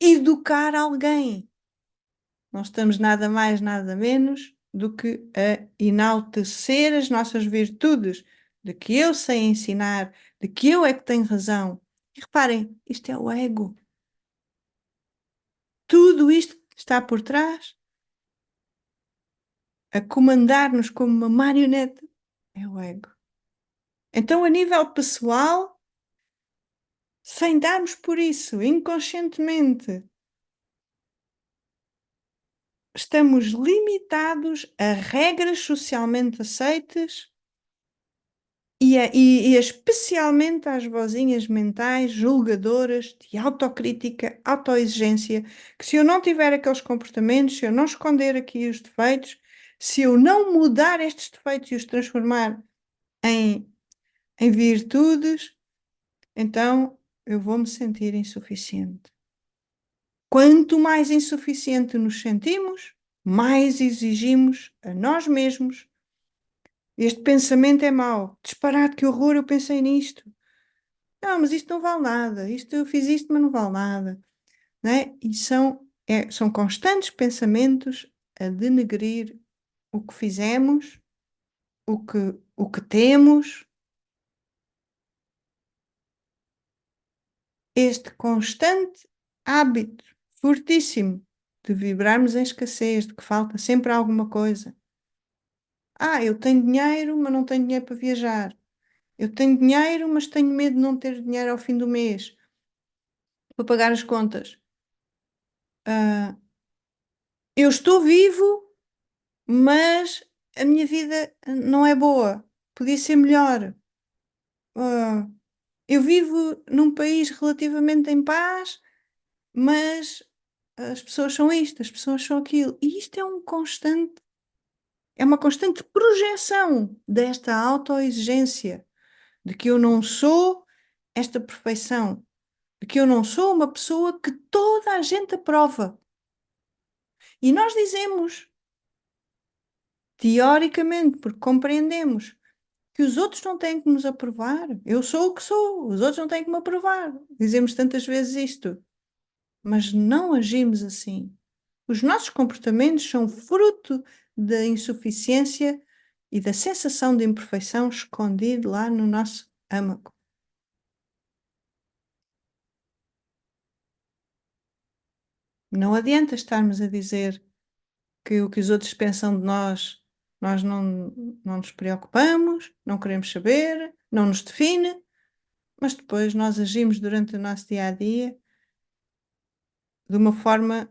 educar alguém, não estamos nada mais, nada menos do que a enaltecer as nossas virtudes, de que eu sei ensinar, de que eu é que tenho razão. E reparem, isto é o ego. Tudo isto está por trás, a comandar-nos como uma marionete, é o ego. Então, a nível pessoal, sem darmos por isso, inconscientemente, estamos limitados a regras socialmente aceitas e especialmente às vozinhas mentais julgadoras de autocrítica, autoexigência, que se eu não tiver aqueles comportamentos, se eu não esconder aqui os defeitos, se eu não mudar estes defeitos e os transformar em, em virtudes, então eu vou me sentir insuficiente. Quanto mais insuficiente nos sentimos, mais exigimos a nós mesmos. Este pensamento é mau. Disparate, que horror, eu pensei nisto. Não, mas isto não vale nada. Isto, eu fiz isto, mas não vale nada. Né? E são constantes pensamentos a denegrir o que fizemos, o que temos. Este constante hábito fortíssimo de vibrarmos em escassez, de que falta sempre alguma coisa. Ah, eu tenho dinheiro, mas não tenho dinheiro para viajar. Eu tenho dinheiro, mas tenho medo de não ter dinheiro ao fim do mês para pagar as contas. Ah, eu estou vivo, mas a minha vida não é boa. Podia ser melhor. Ah, eu vivo num país relativamente em paz, mas as pessoas são isto, as pessoas são aquilo. E isto é uma constante projeção desta autoexigência, de que eu não sou esta perfeição, de que eu não sou uma pessoa que toda a gente aprova. E nós dizemos, teoricamente, porque compreendemos que os outros não têm que nos aprovar. Eu sou o que sou, os outros não têm que me aprovar. Dizemos tantas vezes isto, mas não agimos assim. Os nossos comportamentos são fruto da insuficiência e da sensação de imperfeição escondido lá no nosso âmago. Não adianta estarmos a dizer que o que os outros pensam de nós não nos preocupamos, não queremos saber, não nos define, mas depois nós agimos durante o nosso dia a dia de uma forma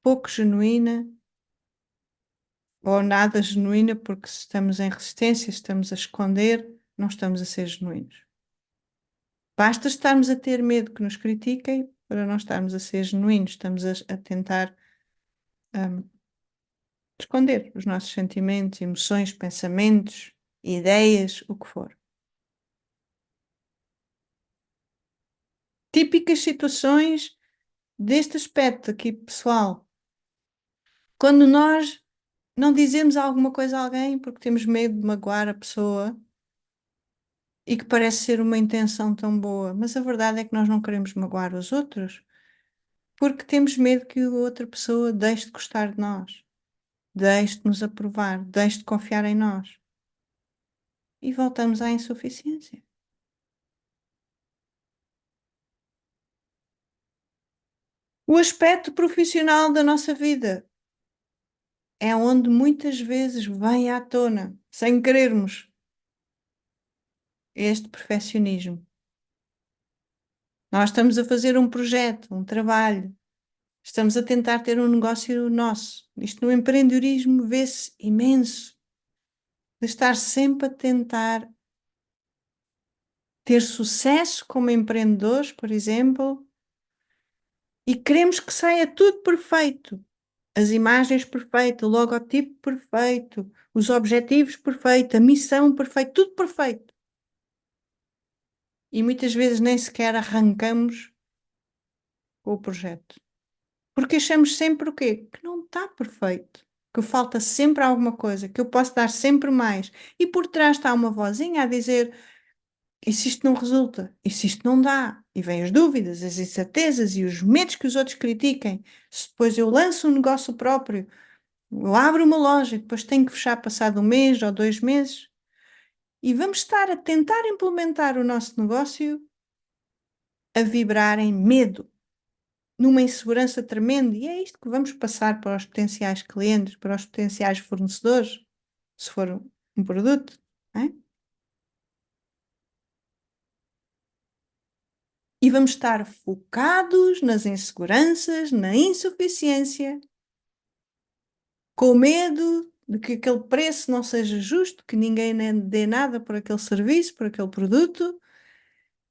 pouco genuína ou nada genuína, porque se estamos em resistência, estamos a esconder, não estamos a ser genuínos. Basta estarmos a ter medo que nos critiquem para não estarmos a ser genuínos, estamos a tentar esconder os nossos sentimentos, emoções, pensamentos, ideias, o que for. Típicas situações deste aspecto aqui, pessoal. Quando nós não dizemos alguma coisa a alguém porque temos medo de magoar a pessoa e que parece ser uma intenção tão boa, mas a verdade é que nós não queremos magoar os outros. Porque temos medo que a outra pessoa deixe de gostar de nós, deixe de nos aprovar, deixe de confiar em nós. E voltamos à insuficiência. O aspecto profissional da nossa vida é onde muitas vezes vem à tona, sem querermos, este perfeccionismo. Nós estamos a fazer um projeto, um trabalho, estamos a tentar ter um negócio nosso. Isto no empreendedorismo vê-se imenso, de estar sempre a tentar ter sucesso como empreendedores, por exemplo, e queremos que saia tudo perfeito. As imagens perfeitas, o logotipo perfeito, os objetivos perfeitos, a missão perfeita, tudo perfeito. E muitas vezes nem sequer arrancamos com o projeto. Porque achamos sempre o quê? Que não está perfeito. Que falta sempre alguma coisa, que eu posso dar sempre mais. E por trás está uma vozinha a dizer: e se isto não resulta? E se isto não dá? E vêm as dúvidas, as incertezas e os medos que os outros critiquem. Se depois eu lanço um negócio próprio, eu abro uma loja e depois tenho que fechar passado um mês ou 2 meses. E vamos estar a tentar implementar o nosso negócio a vibrar em medo, numa insegurança tremenda. E é isto que vamos passar para os potenciais clientes, para os potenciais fornecedores, se for um produto, não é? E vamos estar focados nas inseguranças, na insuficiência, com medo de que aquele preço não seja justo, que ninguém nem dê nada por aquele serviço, por aquele produto,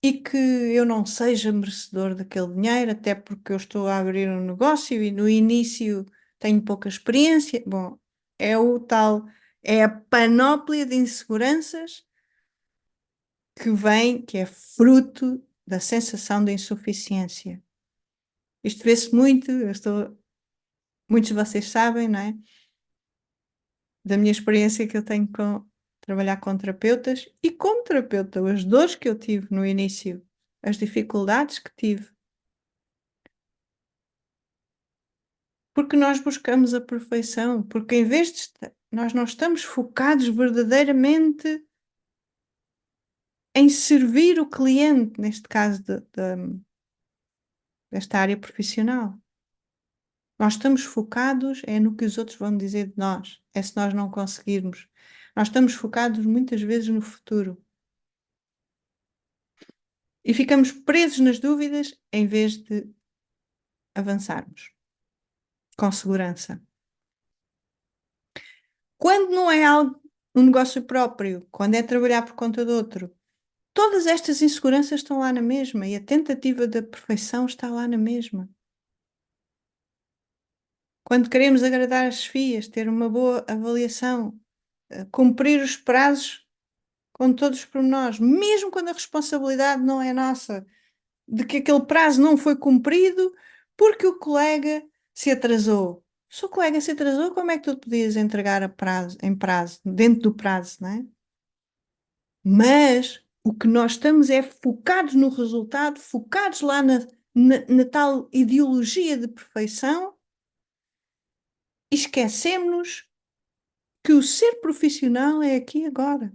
e que eu não seja merecedor daquele dinheiro, até porque eu estou a abrir um negócio e no início tenho pouca experiência. Bom, é o tal, é a panóplia de inseguranças que vem, que é fruto da sensação de insuficiência. Isto vê-se muito, muitos de vocês sabem, não é? Da minha experiência que eu tenho com trabalhar com terapeutas e como terapeuta, as dores que eu tive no início, as dificuldades que tive. Porque nós buscamos a perfeição, porque em vez de nós não estamos focados verdadeiramente em servir o cliente, neste caso desta área profissional. Nós estamos focados é no que os outros vão dizer de nós, é se nós não conseguirmos. Nós estamos focados muitas vezes no futuro e ficamos presos nas dúvidas em vez de avançarmos com segurança. Quando não é algo, um negócio próprio, quando é trabalhar por conta de outro, todas estas inseguranças estão lá na mesma e a tentativa da perfeição está lá na mesma. Quando queremos agradar as chefias, ter uma boa avaliação, cumprir os prazos com todos os pormenores, mesmo quando a responsabilidade não é nossa, de que aquele prazo não foi cumprido porque o colega se atrasou. Se o colega se atrasou, como é que tu podias entregar em prazo, dentro do prazo, não é? Mas o que nós estamos é focados no resultado, focados lá na tal ideologia de perfeição e esquecemos que o ser profissional é aqui e agora.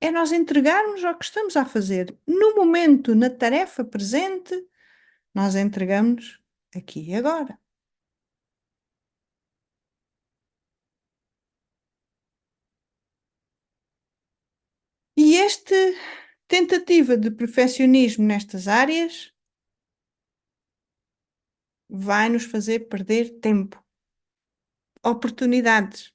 É nós entregarmos ao que estamos a fazer. No momento, na tarefa presente, nós entregamos aqui e agora. E esta tentativa de perfeccionismo nestas áreas vai nos fazer perder tempo, oportunidades,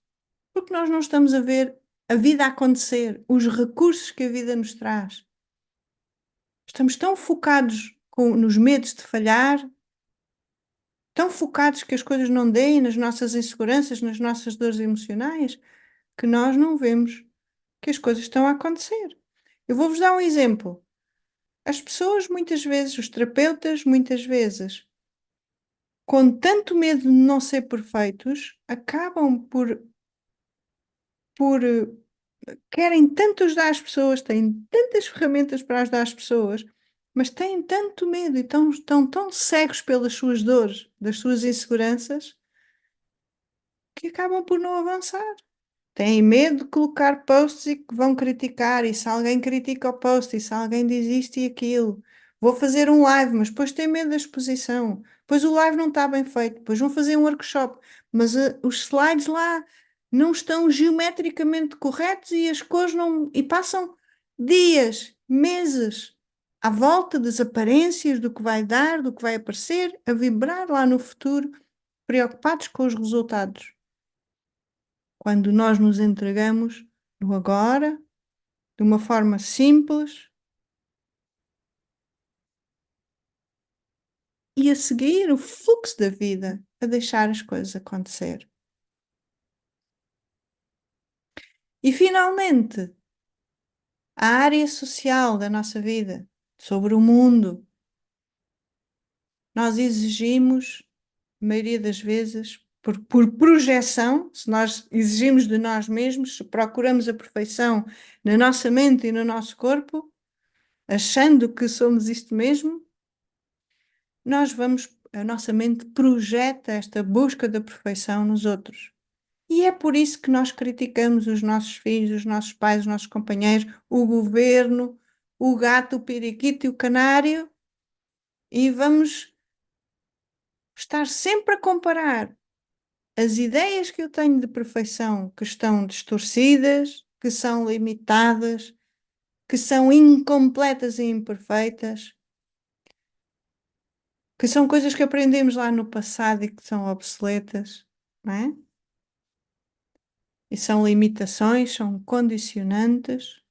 porque nós não estamos a ver a vida acontecer, os recursos que a vida nos traz. Estamos tão focados nos medos de falhar, tão focados que as coisas não deem, nas nossas inseguranças, nas nossas dores emocionais, que nós não vemos que as coisas estão a acontecer. Eu vou-vos dar um exemplo. As pessoas, muitas vezes, os terapeutas, muitas vezes, com tanto medo de não ser perfeitos, acabam por querem tanto ajudar as pessoas, têm tantas ferramentas para ajudar as pessoas, mas têm tanto medo e estão tão cegos pelas suas dores, das suas inseguranças, que acabam por não avançar. Têm medo de colocar posts e que vão criticar, e se alguém critica o post, e se alguém diz isto e aquilo. Vou fazer um live, mas depois têm medo da exposição. Depois o live não está bem feito. Depois vão fazer um workshop, mas os slides lá não estão geometricamente corretos e as cores não. E passam dias, meses à volta das aparências, do que vai dar, do que vai aparecer, a vibrar lá no futuro, preocupados com os resultados. Quando nós nos entregamos no agora, de uma forma simples e a seguir o fluxo da vida, a deixar as coisas acontecer. E finalmente, a área social da nossa vida, sobre o mundo. Nós exigimos, a maioria das vezes, por projeção, se nós exigimos de nós mesmos, se procuramos a perfeição na nossa mente e no nosso corpo, achando que somos isto mesmo, a nossa mente projeta esta busca da perfeição nos outros. E é por isso que nós criticamos os nossos filhos, os nossos pais, os nossos companheiros, o governo, o gato, o periquito e o canário, e vamos estar sempre a comparar as ideias que eu tenho de perfeição, que estão distorcidas, que são limitadas, que são incompletas e imperfeitas, que são coisas que aprendemos lá no passado e que são obsoletas, não é? E são limitações, são condicionantes.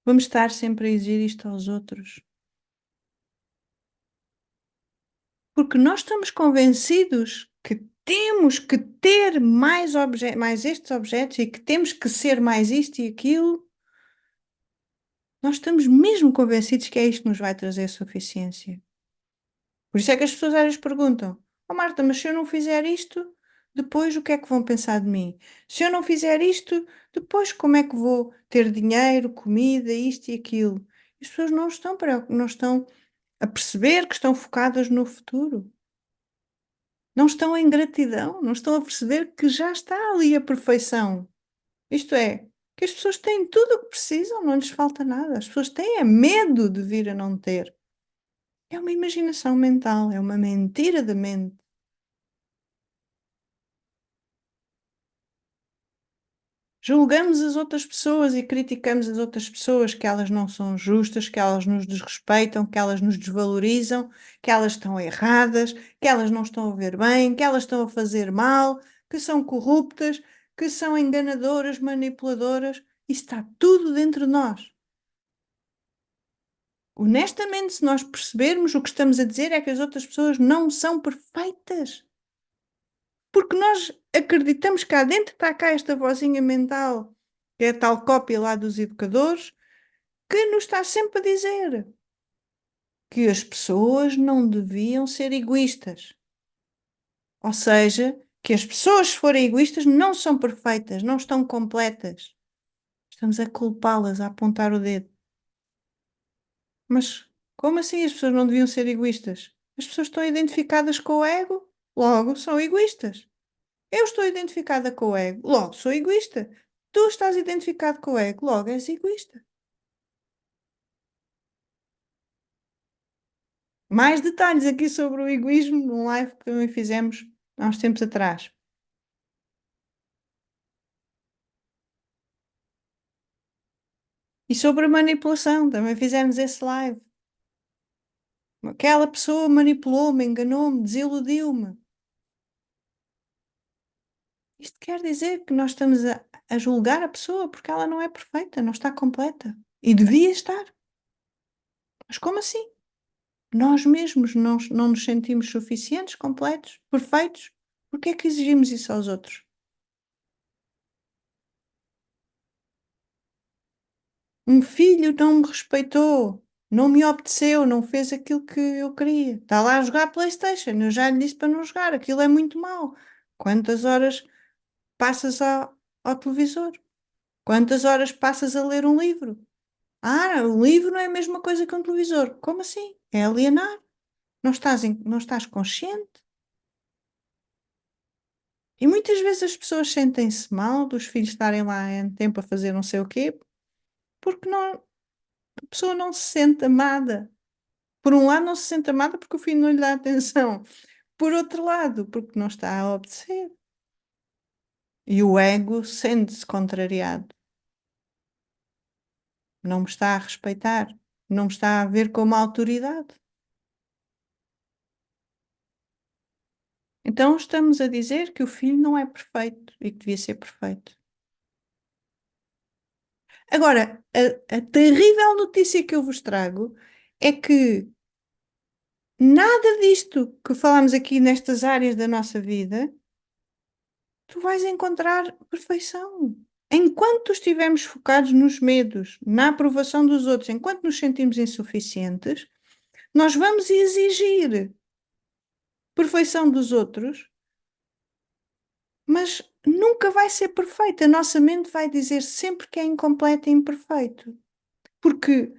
Vamos estar sempre a exigir isto aos outros. Porque nós estamos convencidos que temos que ter mais estes objetos e que temos que ser mais isto e aquilo. Nós estamos mesmo convencidos que é isto que nos vai trazer suficiência. Por isso é que as pessoas às vezes perguntam: Oh Marta, mas se eu não fizer isto, depois o que é que vão pensar de mim? Se eu não fizer isto, depois como é que vou ter dinheiro, comida, isto e aquilo? As pessoas não estão a perceber que estão focadas no futuro. Não estão em gratidão, não estão a perceber que já está ali a perfeição. Isto é, que as pessoas têm tudo o que precisam, não lhes falta nada. As pessoas têm medo de vir a não ter. É uma imaginação mental, é uma mentira da mente. Julgamos as outras pessoas e criticamos as outras pessoas que elas não são justas, que elas nos desrespeitam, que elas nos desvalorizam, que elas estão erradas, que elas não estão a ver bem, que elas estão a fazer mal, que são corruptas, que são enganadoras, manipuladoras. Isso está tudo dentro de nós. Honestamente, se nós percebermos, o que estamos a dizer é que as outras pessoas não são perfeitas. Porque nós acreditamos que cá dentro está cá esta vozinha mental, que é a tal cópia lá dos educadores, que nos está sempre a dizer que as pessoas não deviam ser egoístas. Ou seja, que as pessoas, se forem egoístas, não são perfeitas, não estão completas. Estamos a culpá-las, a apontar o dedo. Mas como assim as pessoas não deviam ser egoístas? As pessoas estão identificadas com o ego, logo são egoístas. Eu estou identificada com o ego, logo sou egoísta. Tu estás identificado com o ego, logo és egoísta. Mais detalhes aqui sobre o egoísmo num live que também fizemos há uns tempos atrás. E sobre a manipulação, também fizemos esse live. Aquela pessoa manipulou-me, enganou-me, desiludiu-me. Isto quer dizer que nós estamos a julgar a pessoa porque ela não é perfeita, não está completa. E devia estar. Mas como assim? Nós mesmos não nos sentimos suficientes, completos, perfeitos? Por que é que exigimos isso aos outros? Um filho não me respeitou, não me obedeceu, não fez aquilo que eu queria. Está lá a jogar PlayStation, eu já lhe disse para não jogar, aquilo é muito mau. Quantas horas passas ao televisor? Quantas horas passas a ler um livro? Ah, um livro não é a mesma coisa que um televisor. Como assim? É alienar. Não estás consciente. E muitas vezes as pessoas sentem-se mal dos filhos estarem lá em tempo a fazer não sei o quê, porque não, a pessoa não se sente amada. Por um lado, não se sente amada porque o filho não lhe dá atenção. Por outro lado, porque não está a obedecer. E o ego sente-se contrariado. Não me está a respeitar. Não me está a ver como autoridade. Então estamos a dizer que o filho não é perfeito e que devia ser perfeito. Agora, a terrível notícia que eu vos trago é que nada disto que falamos aqui nestas áreas da nossa vida, tu vais encontrar perfeição. Enquanto estivermos focados nos medos, na aprovação dos outros, enquanto nos sentimos insuficientes, nós vamos exigir perfeição dos outros, mas nunca vai ser perfeito. A nossa mente vai dizer sempre que é incompleto e imperfeito. Porque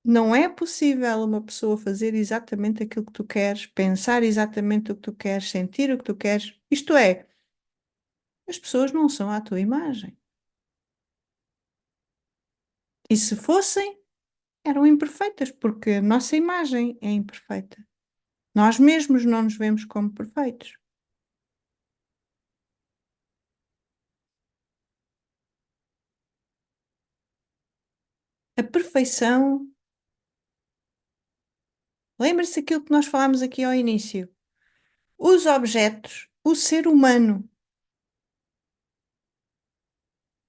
não é possível uma pessoa fazer exatamente aquilo que tu queres, pensar exatamente o que tu queres, sentir o que tu queres. Isto é, as pessoas não são à tua imagem. E se fossem, eram imperfeitas, porque a nossa imagem é imperfeita. Nós mesmos não nos vemos como perfeitos. A perfeição, lembra-se aquilo que nós falámos aqui ao início. Os objetos, o ser humano,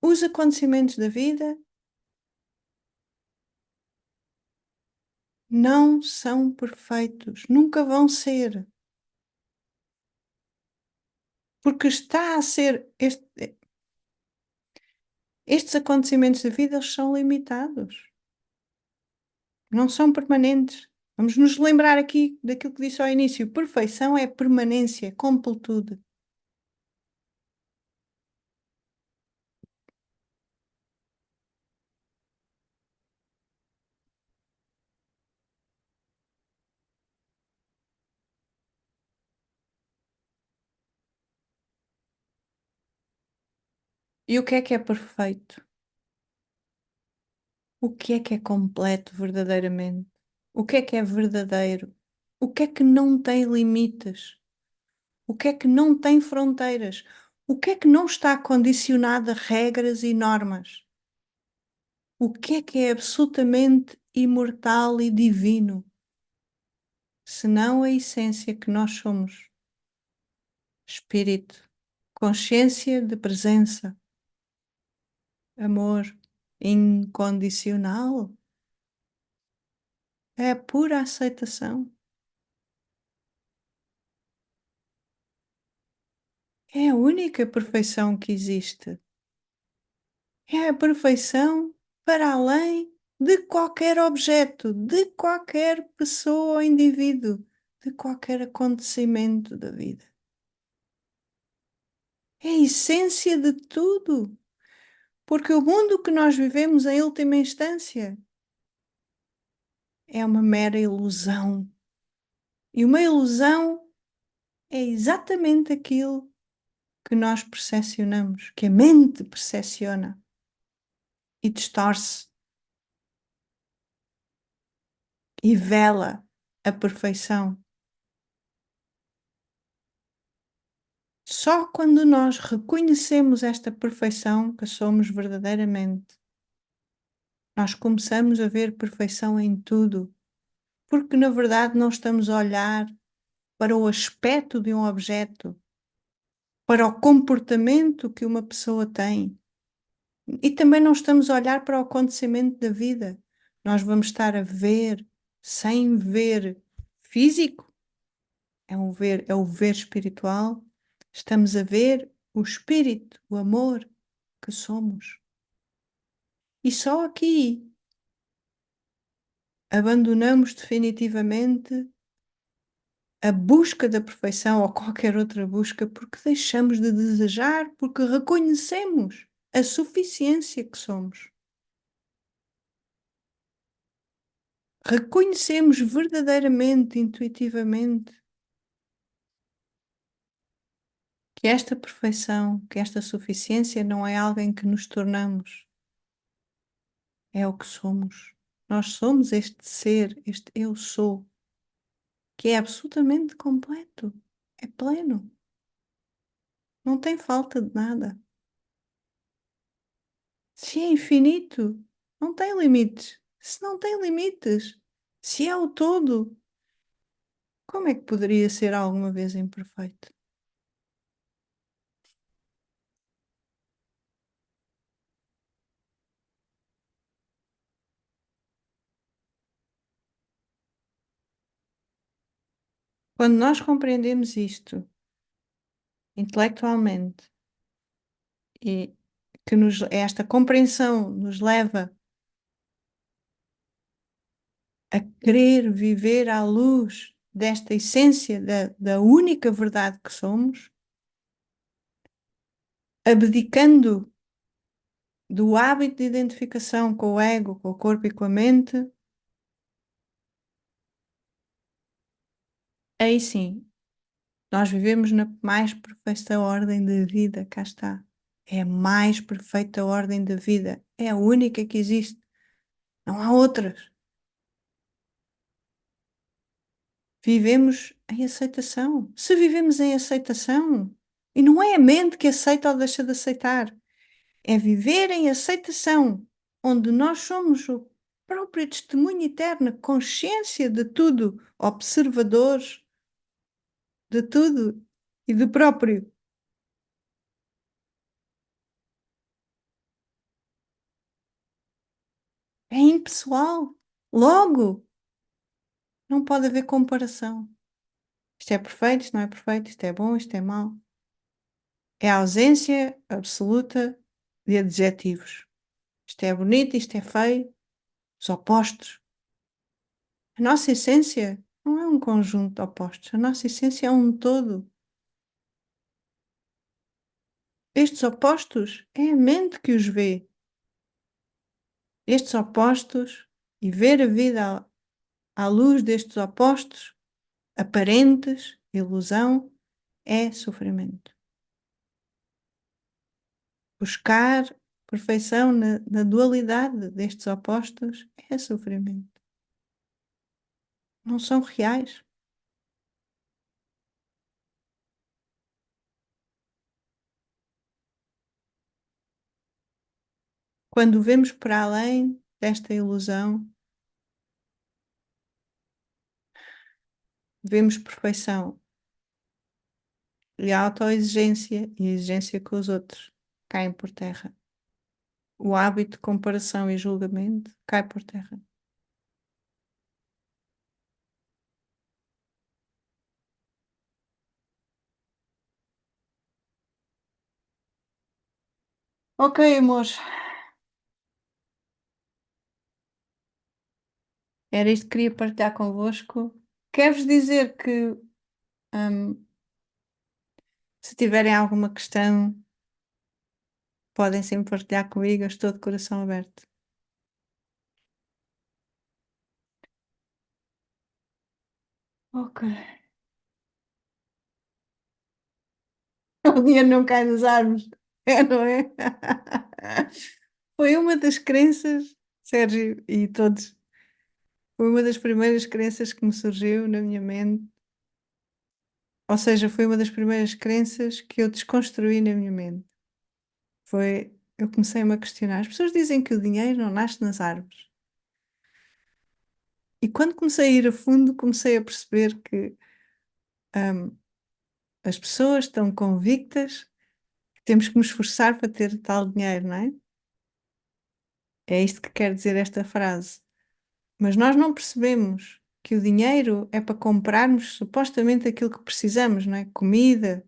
os acontecimentos da vida não são perfeitos, nunca vão ser. Porque está a ser estes acontecimentos da vida, eles são limitados, não são permanentes. Vamos nos lembrar aqui daquilo que disse ao início: perfeição é permanência, completude. E o que é perfeito? O que é completo verdadeiramente? O que é verdadeiro? O que não tem limites? O que é que não tem fronteiras? O que é que não está condicionado a regras e normas? O que é absolutamente imortal e divino, senão a essência que nós somos? Espírito, consciência de presença, amor incondicional, é a pura aceitação, é a única perfeição que existe. É a perfeição para além de qualquer objeto, de qualquer pessoa ou indivíduo, de qualquer acontecimento da vida. É a essência de tudo. Porque o mundo que nós vivemos, em última instância, é uma mera ilusão. E uma ilusão é exatamente aquilo que nós percepcionamos, que a mente percepciona e distorce e vela a perfeição. Só quando nós reconhecemos esta perfeição que somos verdadeiramente, nós começamos a ver perfeição em tudo, porque na verdade não estamos a olhar para o aspecto de um objeto, para o comportamento que uma pessoa tem. E também não estamos a olhar para o acontecimento da vida. Nós vamos estar a ver, sem ver físico, é o ver espiritual. Estamos a ver o espírito, o amor que somos. E só aqui abandonamos definitivamente a busca da perfeição ou qualquer outra busca porque deixamos de desejar, porque reconhecemos a suficiência que somos. reconhecemos verdadeiramente, intuitivamente, que esta perfeição, que esta suficiência não é algo em que nos tornamos, é o que somos. Nós somos este ser, este eu sou, que é absolutamente completo, é pleno, não tem falta de nada. Se é infinito, não tem limites. Se não tem limites, se é o todo, como é que poderia ser alguma vez imperfeito? Quando nós compreendemos isto intelectualmente e que esta compreensão nos leva a querer viver à luz desta essência da única verdade que somos, abdicando do hábito de identificação com o ego, com o corpo e com a mente, aí sim, nós vivemos na mais perfeita ordem da vida, cá está. É a mais perfeita ordem da vida, é a única que existe, não há outras. Vivemos em aceitação. Se vivemos em aceitação, e não é a mente que aceita ou deixa de aceitar, é viver em aceitação, onde nós somos o próprio testemunho eterno, consciência de tudo, observadores de tudo e do próprio. É impessoal. Logo, não pode haver comparação. Isto é perfeito, isto não é perfeito, isto é bom, isto é mau. É a ausência absoluta de adjetivos. Isto é bonito, isto é feio, os opostos. A nossa essência não é um conjunto de opostos, a nossa essência é um todo. Estes opostos é a mente que os vê. Estes opostos e ver a vida à luz destes opostos, aparentes, ilusão, é sofrimento. Buscar perfeição na dualidade destes opostos é sofrimento. Não são reais. Quando vemos para além desta ilusão, vemos perfeição e a autoexigência e a exigência com os outros caem por terra. O hábito de comparação e julgamento cai por terra. Ok, amores, era isto que queria partilhar convosco. Quero-vos dizer que, hum, se tiverem alguma questão, podem sempre partilhar comigo, eu estou de coração aberto. Ok. O dinheiro não cai nas árvores, é, não é? Foi uma das crenças, Sérgio e todos, foi uma das primeiras crenças que me surgiu na minha mente. Ou seja, foi uma das primeiras crenças que eu desconstruí na minha mente. Eu comecei-me a questionar. As pessoas dizem que o dinheiro não nasce nas árvores. E quando comecei a ir a fundo, comecei a perceber que hum, as pessoas estão convictas que temos que nos esforçar para ter tal dinheiro, não é? É isto que quer dizer esta frase. Mas nós não percebemos que o dinheiro é para comprarmos supostamente aquilo que precisamos, não é? Comida,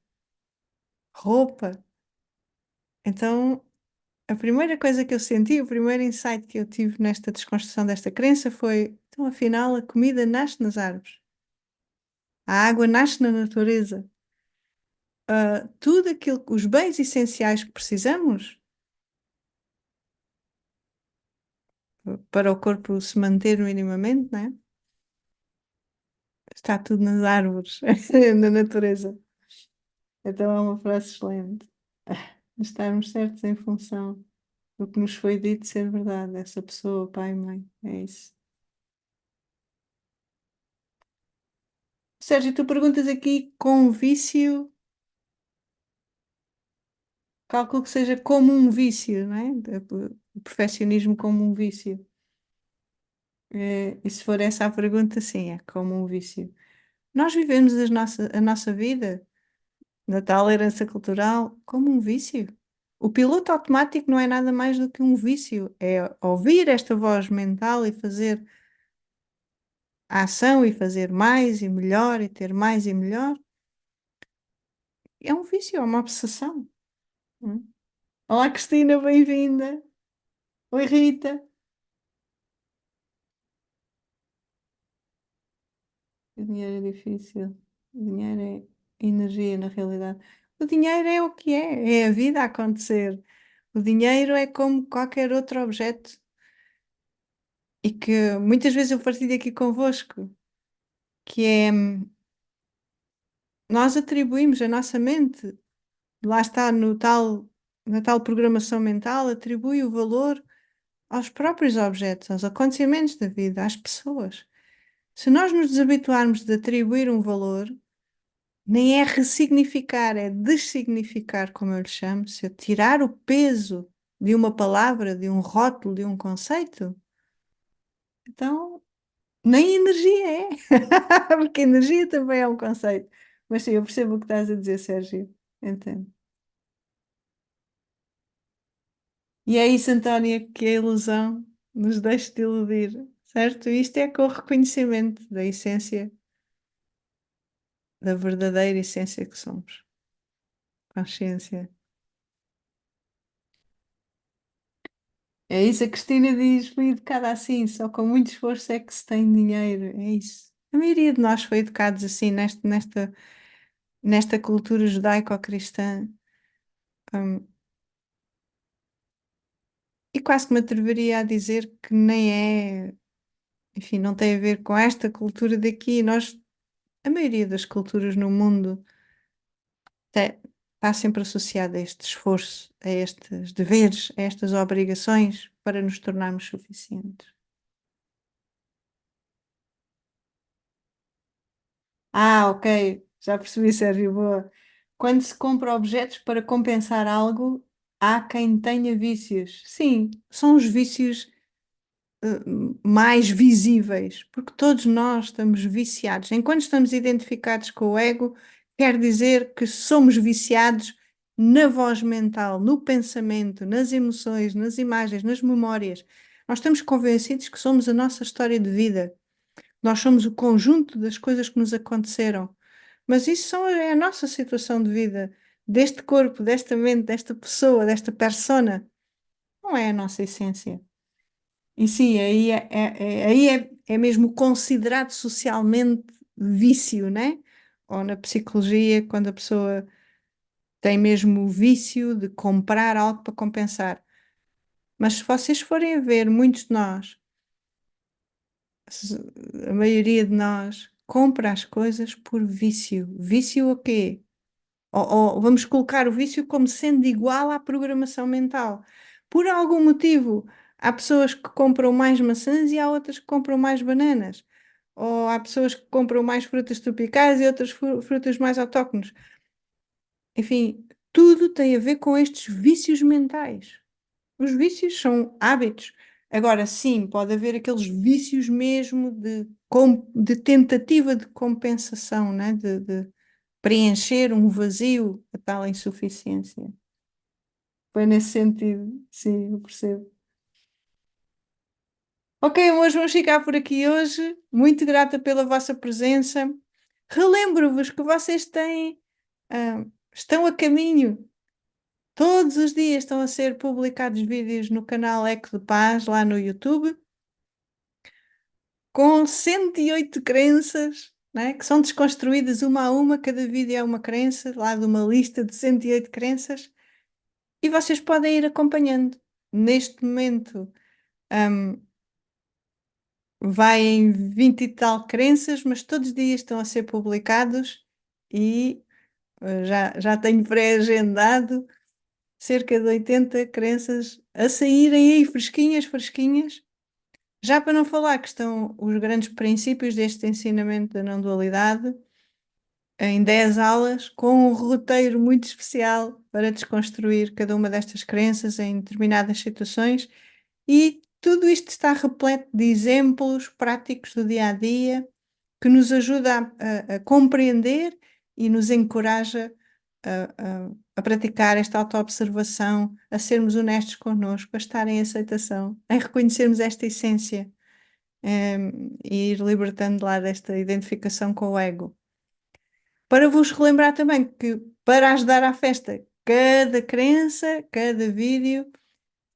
roupa. Então, a primeira coisa que eu senti, o primeiro insight que eu tive nesta desconstrução desta crença foi: então, afinal, a comida nasce nas árvores, a água nasce na natureza. Tudo aquilo, os bens essenciais que precisamos para o corpo se manter minimamente, não é? Está tudo nas árvores, na natureza. Então é uma frase excelente. Estarmos certos em função do que nos foi dito ser verdade, essa pessoa, pai e mãe, é isso. Sérgio, tu perguntas aqui com vício, calculo que seja como um vício, não é? O perfeccionismo como um vício. E se for essa a pergunta, sim, é como um vício. Nós vivemos a nossa vida na tal herança cultural como um vício. O piloto automático não é nada mais do que um vício, é ouvir esta voz mental e fazer a ação e fazer mais e melhor e ter mais e melhor. É um vício, é uma obsessão. Hum. Olá, Cristina, bem-vinda. Oi, Rita. O dinheiro é difícil. O dinheiro é energia, na realidade. O dinheiro é o que é a vida a acontecer. O dinheiro é como qualquer outro objeto e que muitas vezes eu partilho aqui convosco, que é nós atribuímos a nossa mente, lá está na tal programação mental, atribui o valor aos próprios objetos, aos acontecimentos da vida, às pessoas. Se nós nos desabituarmos de atribuir um valor, nem é ressignificar, é dessignificar, como eu lhe chamo, se eu tirar o peso de uma palavra, de um rótulo, de um conceito, então nem energia é, porque energia também é um conceito. Mas sim, eu percebo o que estás a dizer, Sérgio. Entendo. E é isso, Antónia, que a ilusão nos deixa de iludir, certo? Isto é com o reconhecimento da essência, da verdadeira essência que somos. Consciência. É isso, a Cristina diz, fui educada assim, só com muito esforço é que se tem dinheiro. É isso. A maioria de nós foi educados assim, nesta cultura judaico-cristã. hum, e quase que me atreveria a dizer que nem é, enfim, não tem a ver com esta cultura daqui. A maioria das culturas no mundo está sempre associada a este esforço, a estes deveres, a estas obrigações para nos tornarmos suficientes. Ah, ok, já percebi, Sérgio, boa. Quando se compra objetos para compensar algo, há quem tenha vícios. Sim, são os vícios mais visíveis, porque todos nós estamos viciados. Enquanto estamos identificados com o ego, quer dizer que somos viciados na voz mental, no pensamento, nas emoções, nas imagens, nas memórias. Nós estamos convencidos que somos a nossa história de vida. Nós somos o conjunto das coisas que nos aconteceram. Mas é a nossa situação de vida, deste corpo, desta mente, desta pessoa, desta persona. Não é a nossa essência. E sim, aí é mesmo considerado socialmente vício, né? Ou na psicologia, quando a pessoa tem mesmo o vício de comprar algo para compensar. Mas se vocês forem a ver, muitos de nós, se- a maioria de nós, compra as coisas por vício. Vício o quê? Ou vamos colocar o vício como sendo igual à programação mental. Por algum motivo, há pessoas que compram mais maçãs e há outras que compram mais bananas. Ou há pessoas que compram mais frutas tropicais e outras frutas mais autóctones. Enfim, tudo tem a ver com estes vícios mentais. Os vícios são hábitos. Agora, sim, pode haver aqueles vícios mesmo de tentativa de compensação, né? De preencher um vazio, a tal insuficiência. Foi nesse sentido, sim, eu percebo. Ok, amores, vamos ficar por aqui hoje. Muito grata pela vossa presença. Relembro-vos que vocês estão a caminho. Todos os dias estão a ser publicados vídeos no canal Eco de Paz, lá no YouTube, com 108 crenças, né, que são desconstruídas uma a uma. Cada vídeo é uma crença, lá de uma lista de 108 crenças. E vocês podem ir acompanhando. Neste momento, vai em 20 e tal crenças, mas todos os dias estão a ser publicados e já tenho pré-agendado cerca de 80 crenças a saírem aí fresquinhas, fresquinhas. Já para não falar que estão os grandes princípios deste ensinamento da não-dualidade em 10 aulas, com um roteiro muito especial para desconstruir cada uma destas crenças em determinadas situações, e tudo isto está repleto de exemplos práticos do dia a dia que nos ajuda a compreender e nos encoraja a praticar esta autoobservação, a sermos honestos connosco, a estar em aceitação, a reconhecermos esta essência, e ir libertando lá desta identificação com o ego. Para vos relembrar também que, para ajudar à festa, cada crença, cada vídeo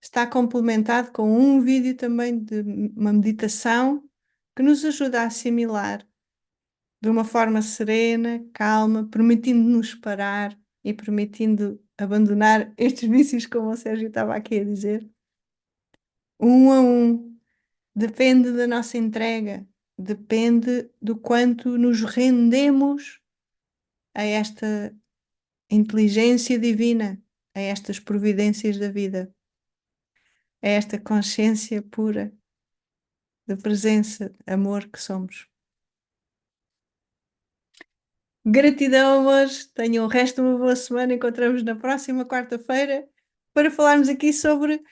está complementado com um vídeo também de uma meditação que nos ajuda a assimilar de uma forma serena, calma, permitindo-nos parar e permitindo abandonar estes vícios, como o Sérgio estava aqui a dizer, um a um. Depende da nossa entrega, depende do quanto nos rendemos a esta inteligência divina, a estas providências da vida, a esta consciência pura de presença, amor que somos. Gratidão, amores. Tenham o resto de uma boa semana. Encontramos na próxima quarta-feira para falarmos aqui sobre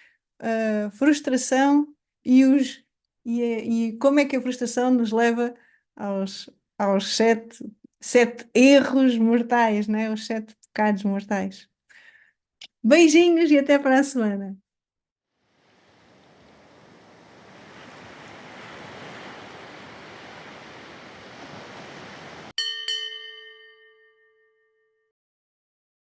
a frustração e como é que a frustração nos leva aos sete erros mortais, né? Os 7 pecados mortais. Beijinhos e até para a semana.